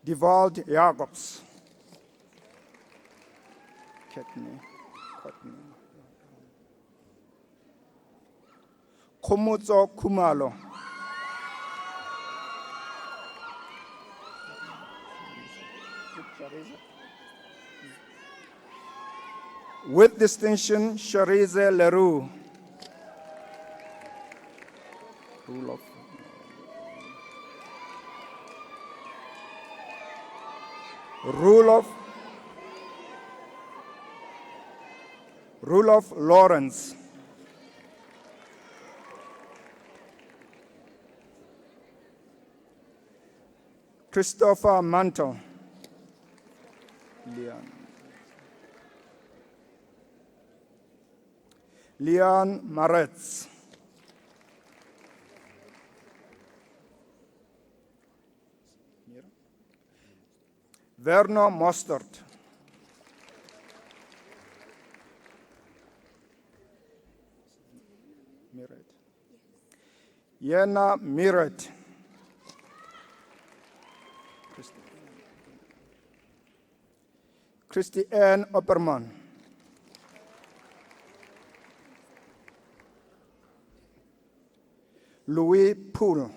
Divald Jacobs. Komotso Kumalo. With distinction, Sharize Leroux. Rule of Lawrence. Christopher Mantle. Leon Maretz. Werner Mostert. Jena Miret. Christy Ann Opperman. Louis Poole.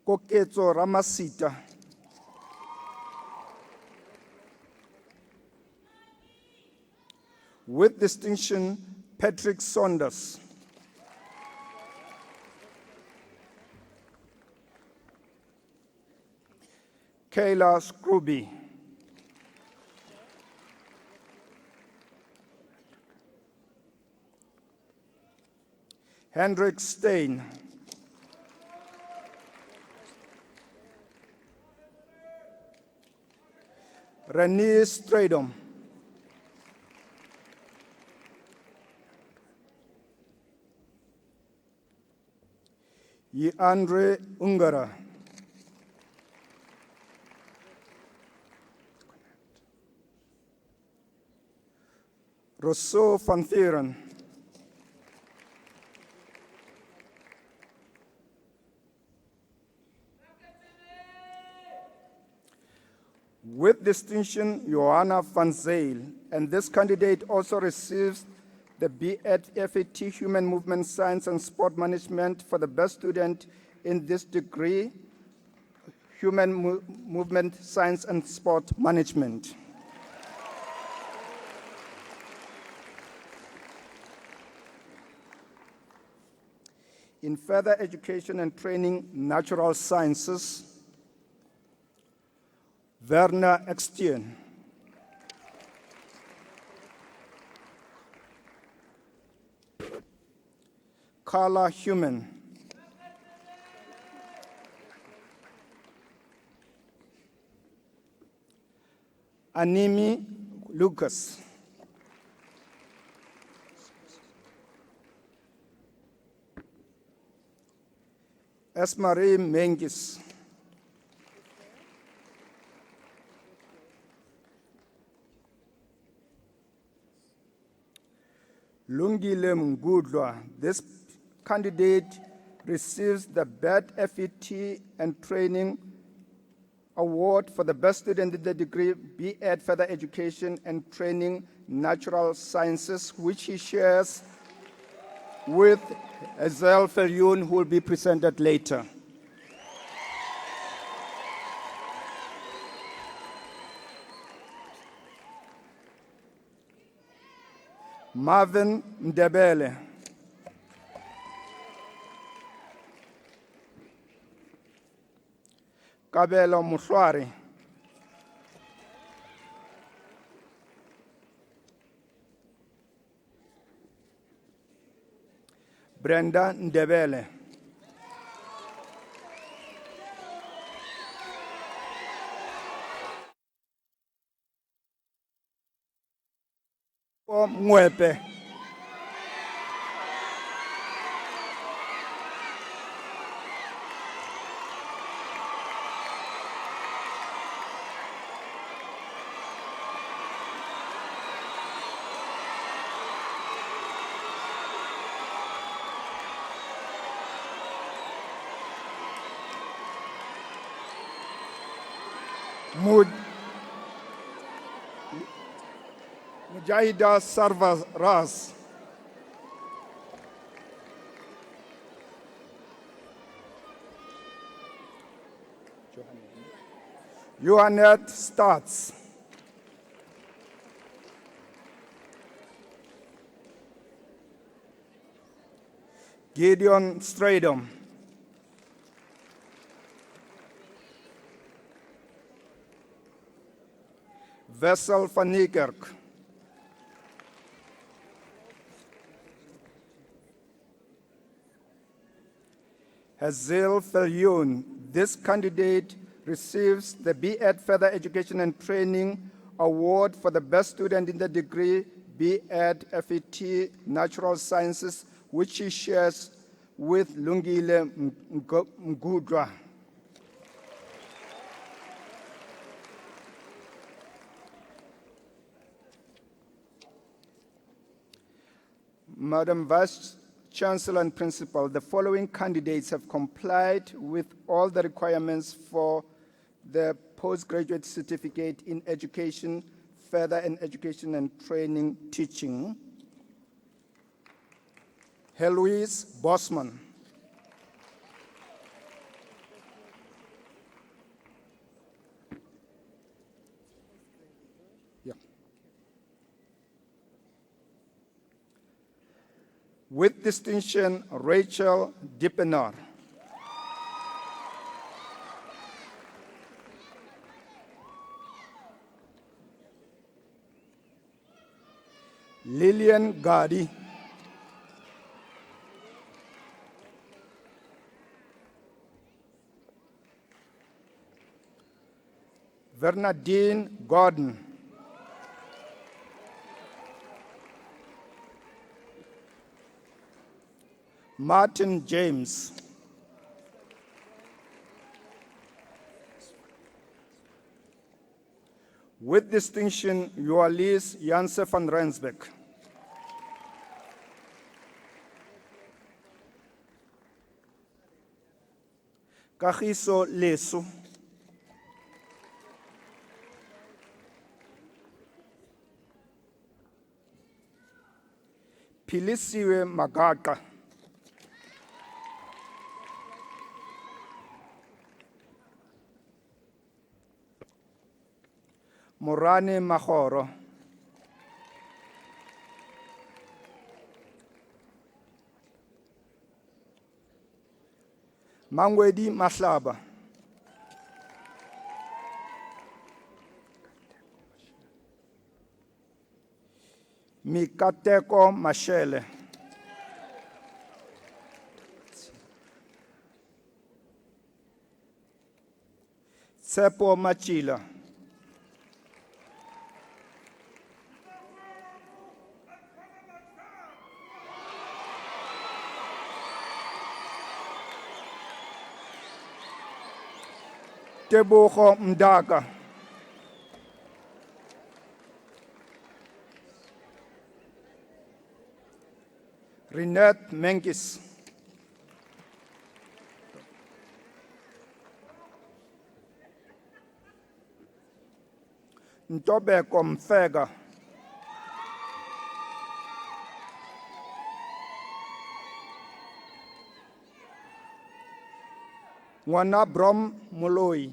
Koketso Ramasita. With distinction, Patrick Saunders. Kayla Scrooby. Hendrik Stein. Renee Stradom. Andre Ungara. Rousseau van Vieren. With distinction, Johanna van Zyl, and this candidate also receives the B.Ed FAT Human Movement Science and Sport Management for the best student in this degree, Human Movement Science and Sport Management. In further education and training, natural sciences, Werner Ekstien. Carla Human. Animi Lucas. Esmarie Mengis. Lungile Mngudlwa. This candidate receives the BED FET and Training Award for the best student in the degree B.Ed Further Education and Training Natural Sciences, which he shares with Azel Felyoun, who will be presented later. Marvin Ndebele. Kabelo Muhlwari, Brenda Ndebele, Mwepe, Mujahida Sarvaraz, Johannet Starts, Gideon Stradom, Wessel van Niekerk, Hazel Viljoen. This candidate receives the B.Ed Further Education and Training Award for the best student in the degree B.Ed FET Natural Sciences, which she shares with Lungile Mgudra. Madam Vice-Chancellor and Principal, the following candidates have complied with all the requirements for the postgraduate certificate in education, further and education and training teaching. Heloise Bosman, with distinction, Rachel Dippenar. Lillian Gadi. Bernadine Gordon. Martin James. With distinction, Joalies Janse van Rensbeck. Kagiso Lesu. Philisiwe Magaqa. Morane Magoro. Mangwedi Mahlaba. Mikateko Mashele. Tsepo Machila. Tebogo Mdaka. Renette Menkis. Ntobeko Mfega. Ngwana Brom Moloi.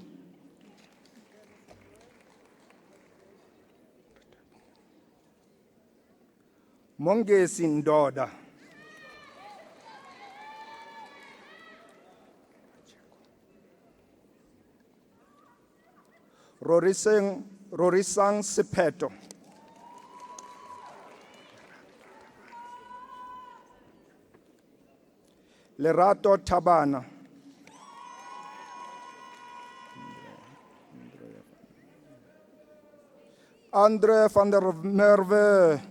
Mongesi Ndoda. Rorisang Sepeto. Lerato Tabana. Andre van der Merwe.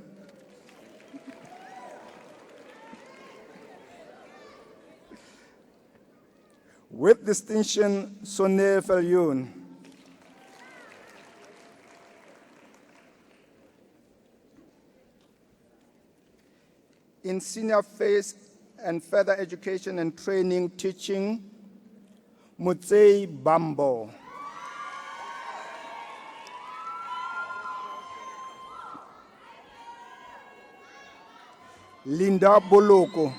With distinction, Sonne Viljoen. In senior phase and further education and training teaching, Mutsei Bambo. Linda Boloko.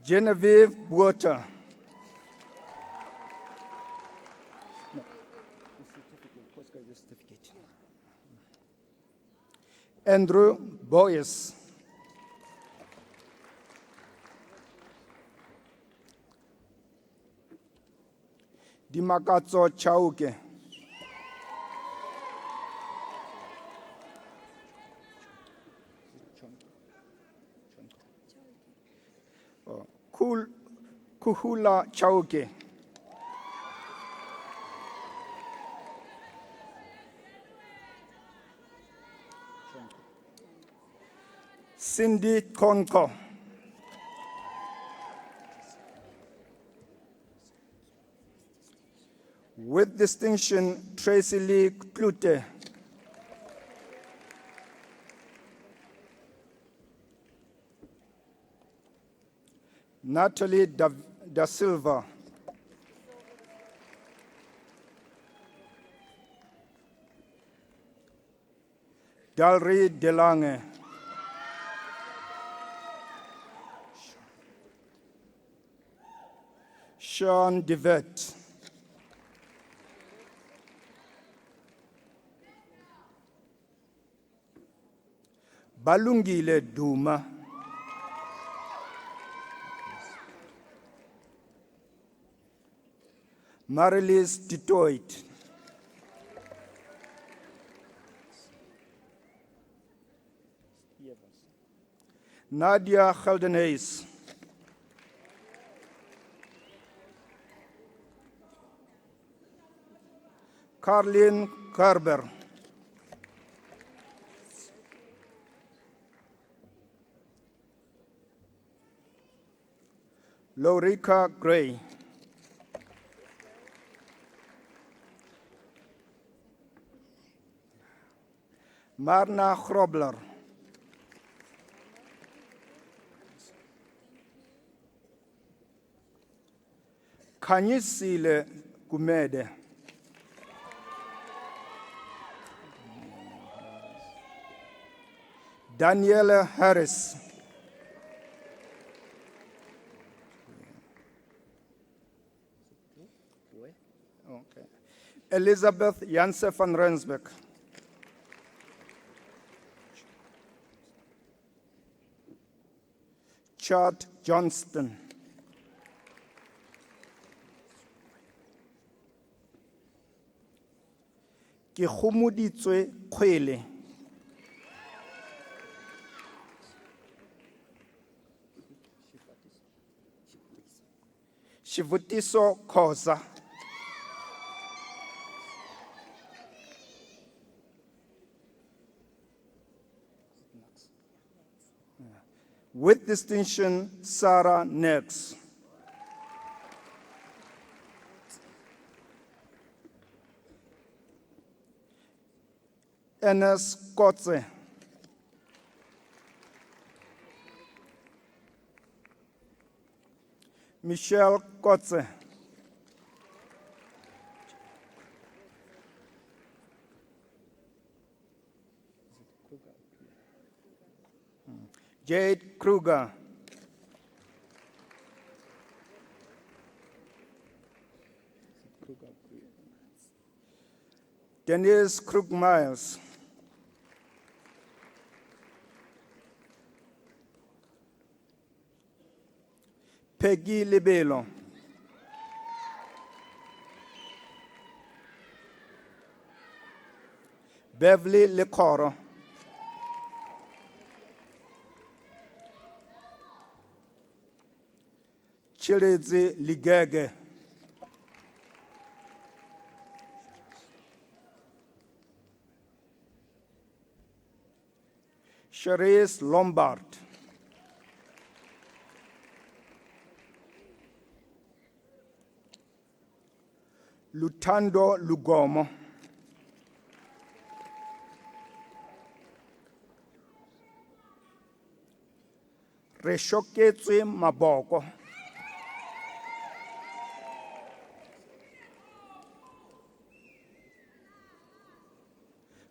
Genevieve Water. Andrew Boyes. Dimakatso Chauke. Kuhula Chauke. Cindy Konko. With distinction, Tracy Lee Klute. Natalie da Silva. Dalry Delange. Sean DeVette. Balungile Duma. Marilis Detroit. Nadia Geldenhuis. Carlin Kerber. Lorica Gray. Marna Grobler. Kanyisile Gumede. Daniela Harris. Okay. Elizabeth Janse van Rensbeck. Chad Johnston. Ke gomoditswe kgwele. Xivutiso Khoza. With distinction, Sarah Nex. Enes Kotze. Michelle Kotze. Jade Kruger. Denise Krug-Miles. Peggy Lebelo. Beverly Lekoro. Chiredzi Ligege. Cherise Lombard. Lutando Lugomo. Reshoketswe Maboko.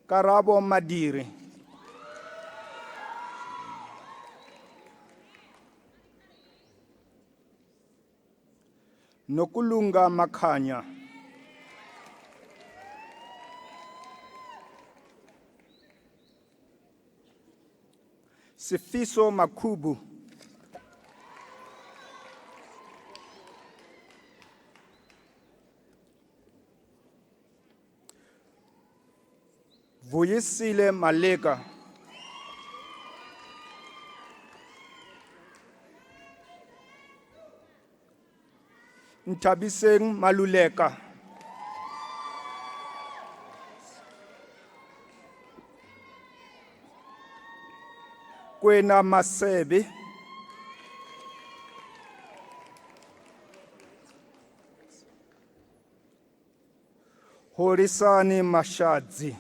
Karabo Madiri. Nokulunga Makhanya. Sifiso Makubu. Vuyisile Maleka. Ntabiseng Maluleka. Kwena Masebe. Horisani Mashadzi.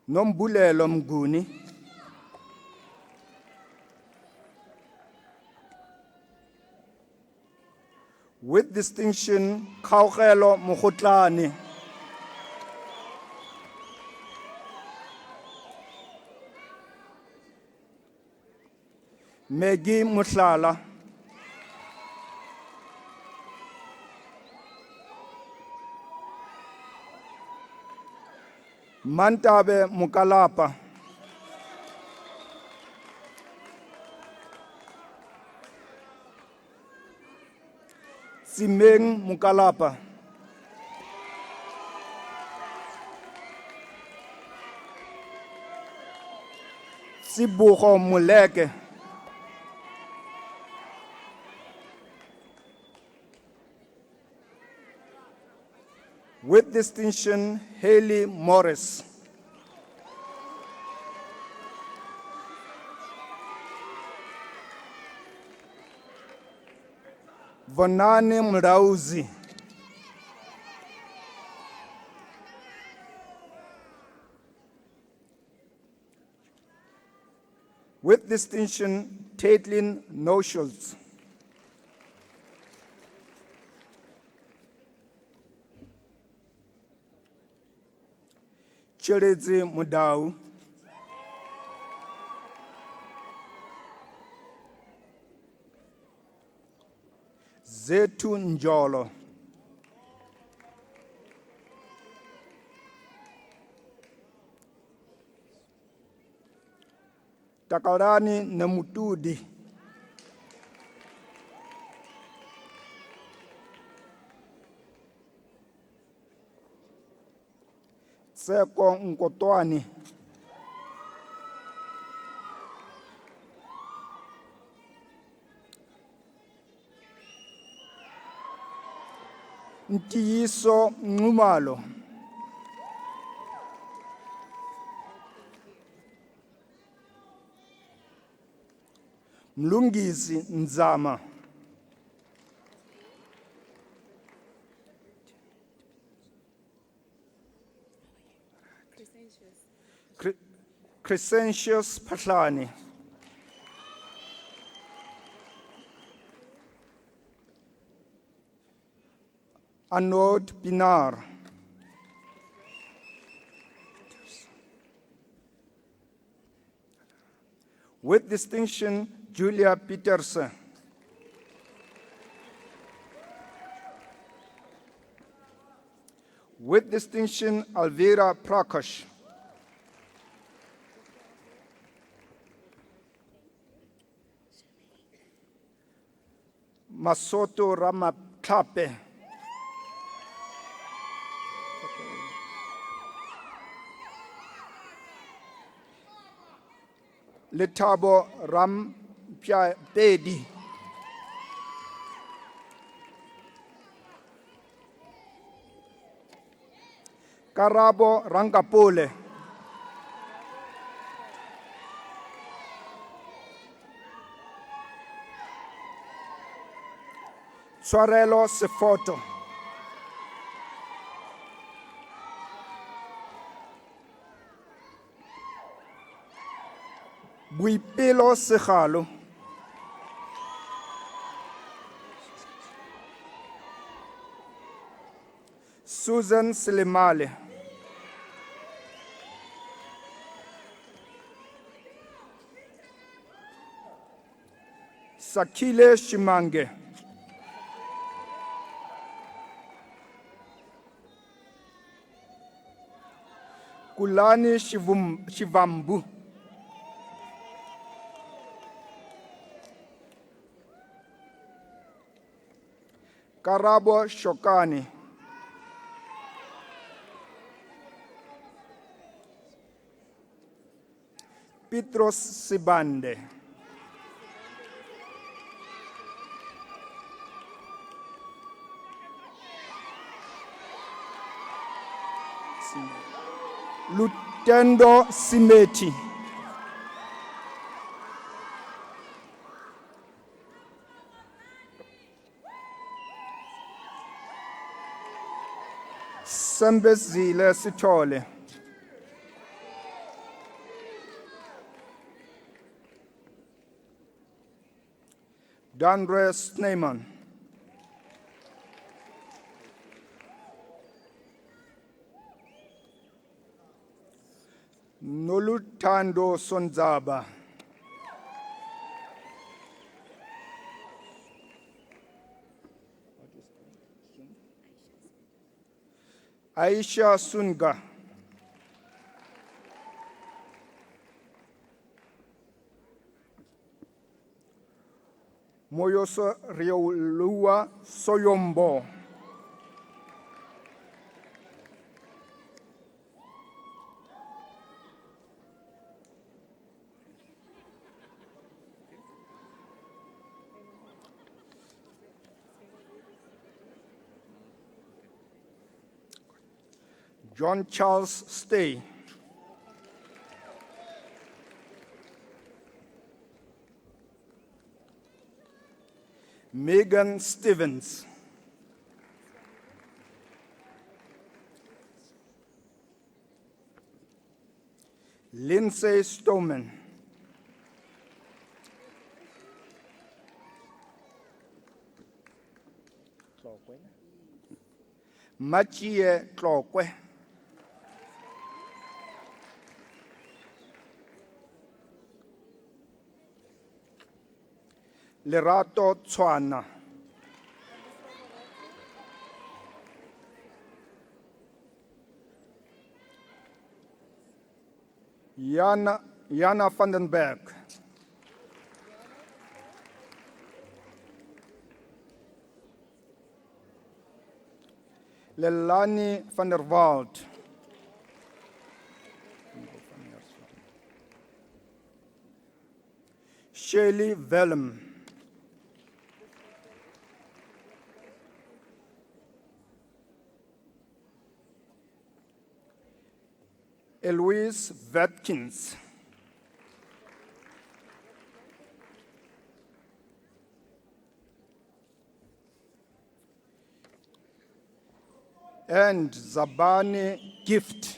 Nombulelo Mguni. With distinction, Kaugelo Mogotlane. Maggie Mutlala. Mantabe Mukalapa. Simeng Mukalapa. Sibuho Muleke. With distinction, Haley Morris. Vonani Mrauzi. With distinction, Taitlin Noshults. Chiredzi Mudau. Zetu Njolo. Takarani Namutudi. Seko Nkotwani. Ntiyiso Ngumalo. Mlungisi Nzama. Crescentius Patlani. Anod Pinar. With distinction, Julia Peterson. With distinction, Alvira Prakash. Masoto Ramaklape. Letabo Rampiapedi. Karabo Rangapole. Tshwarelo Sefoto. Boipelo Segalo. Susan Selemale. Sakile Shimange. Kulani Shivambu. Karabo Shokani. Petros Sibande. Lutendo Simeti. Sembezile Sithole. Dandre Sneyman. Noluthando Sonzaba. Aisha Sunga. Moyoso Riolua Soyombo. John Charles Stay. Megan Stevens. Lindsay Stoneman. Machie Tlokwe. Lerato Tswana. Jana van den Berg. Lelani van der Walt. Shirley Vellum. Eloise Watkins. And Zabani Gift.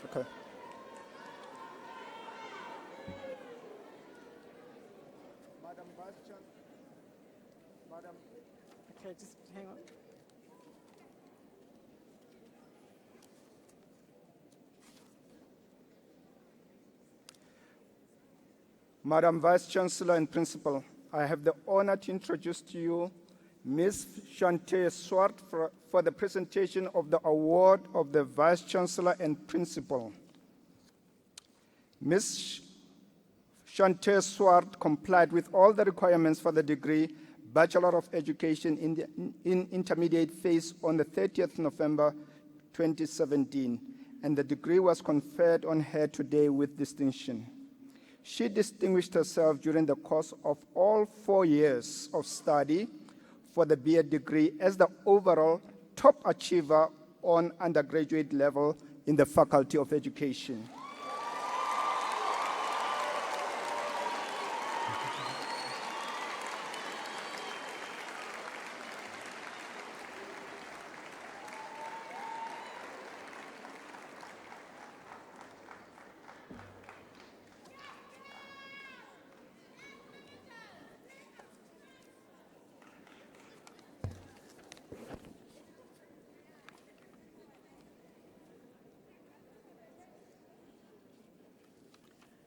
Okay. Madam Vice-Chancellor. Madam. Okay, just hang on. Madam Vice-Chancellor and Principal, I have the honor to introduce to you Ms. Shante Swart for the presentation of the award of the Vice-Chancellor and Principal. Ms. Shante Swart complied with all the requirements for the degree Bachelor of Education in Intermediate phase on the 30th November 2017, and the degree was conferred on her today with distinction. She distinguished herself during the course of all 4 years of study for the BA degree as the overall top achiever on undergraduate level in the Faculty of Education.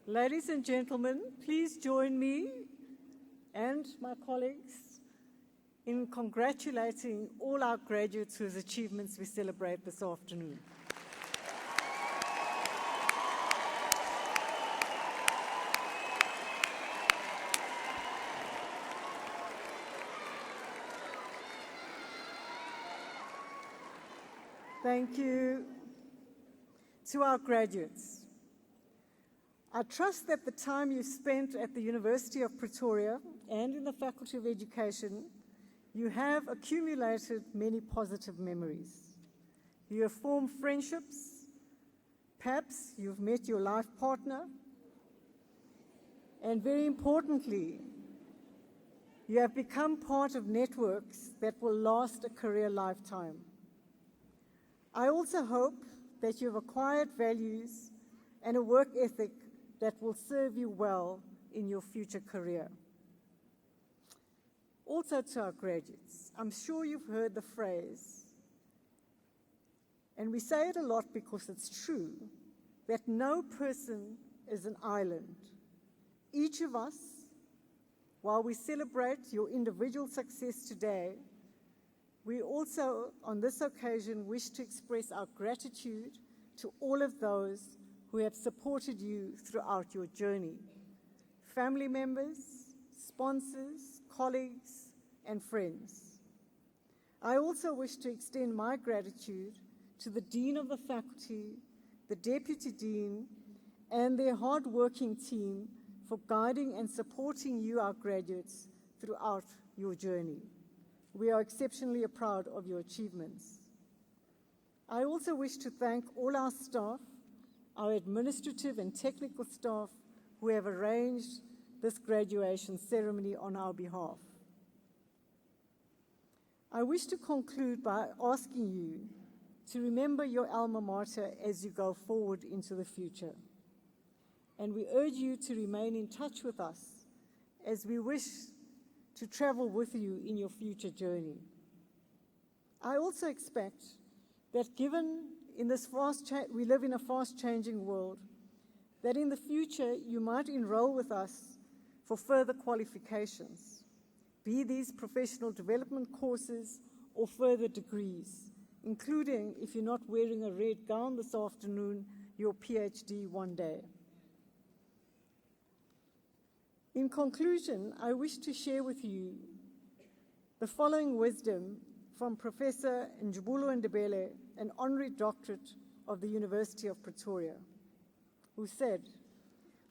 Ladies and gentlemen, please join me and my colleagues in congratulating all our graduates whose achievements we celebrate this afternoon. Thank you to our graduates. I trust that the time you spent at the University of Pretoria and in the Faculty of Education, you have accumulated many positive memories. You have formed friendships, perhaps you've met your life partner, and very importantly, you have become part of networks that will last a career lifetime. I also hope that you've acquired values and a work ethic that will serve you well in your future career. Also to our graduates, I'm sure you've heard the phrase, and we say it a lot because it's true, that no person is an island. Each of us, while we celebrate your individual success today, we also, on this occasion, wish to express our gratitude to all of those who have supported you throughout your journey. Family members, sponsors, colleagues, and friends. I also wish to extend my gratitude to the Dean of the Faculty, the Deputy Dean, and their hard-working team for guiding and supporting you, our graduates, throughout your journey. We are exceptionally proud of your achievements. I also wish to thank all our staff, our administrative and technical staff who have arranged this graduation ceremony on our behalf. I wish to conclude by asking you to remember your alma mater as you go forward into the future. And we urge you to remain in touch with us as we wish to travel with you in your future journey. I also expect that given we live in a fast-changing world, that in the future you might enroll with us for further qualifications, be these professional development courses or further degrees, including, if you're not wearing a red gown this afternoon, your PhD one day. In conclusion, I wish to share with you the following wisdom from Professor Njubulo Ndebele, an honorary doctorate of the University of Pretoria, who said,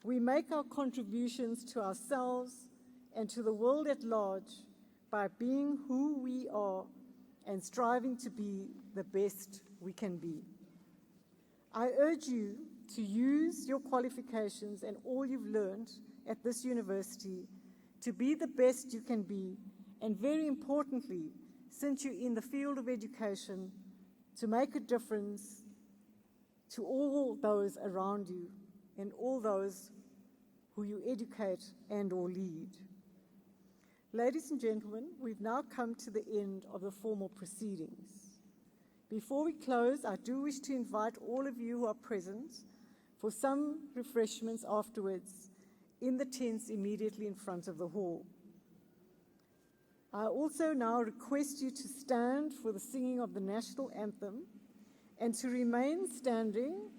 "We make our contributions to ourselves and to the world at large by being who we are and striving to be the best we can be." I urge you to use your qualifications and all you've learned at this university to be the best you can be, and very importantly, since you're in the field of education, to make a difference to all those around you and all those who you educate and or lead. Ladies and gentlemen, we've now come to the end of the formal proceedings. Before we close, I do wish to invite all of you who are present for some refreshments afterwards in the tents immediately in front of the hall. I also now request you to stand for the singing of the national anthem and to remain standing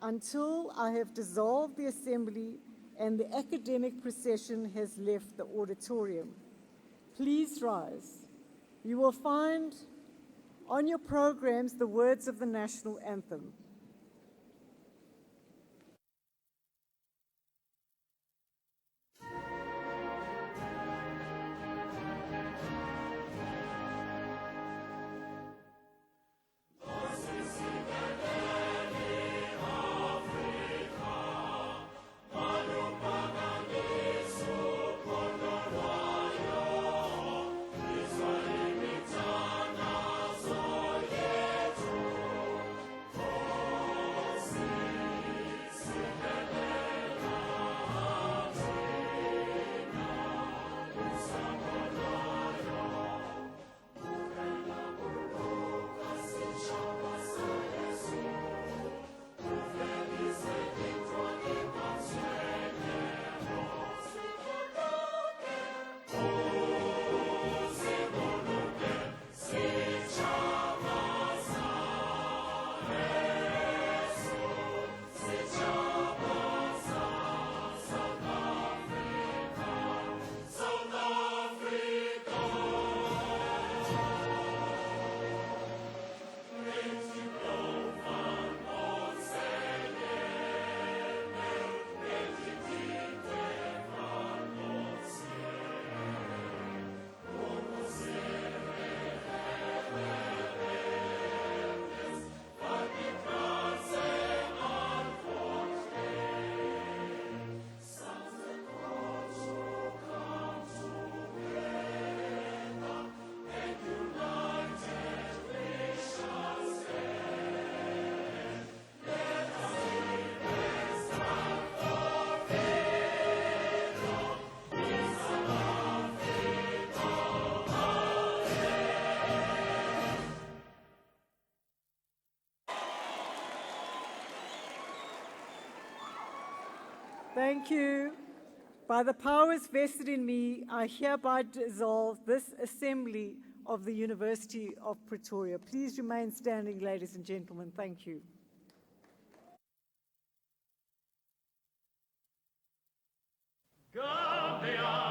until I have dissolved the assembly and the academic procession has left the auditorium. Please rise. You will find on your programs the words of the national anthem. Thank you. By the powers vested in me, I hereby dissolve this assembly of the University of Pretoria. Please remain standing, ladies and gentlemen. Thank you. Gambia!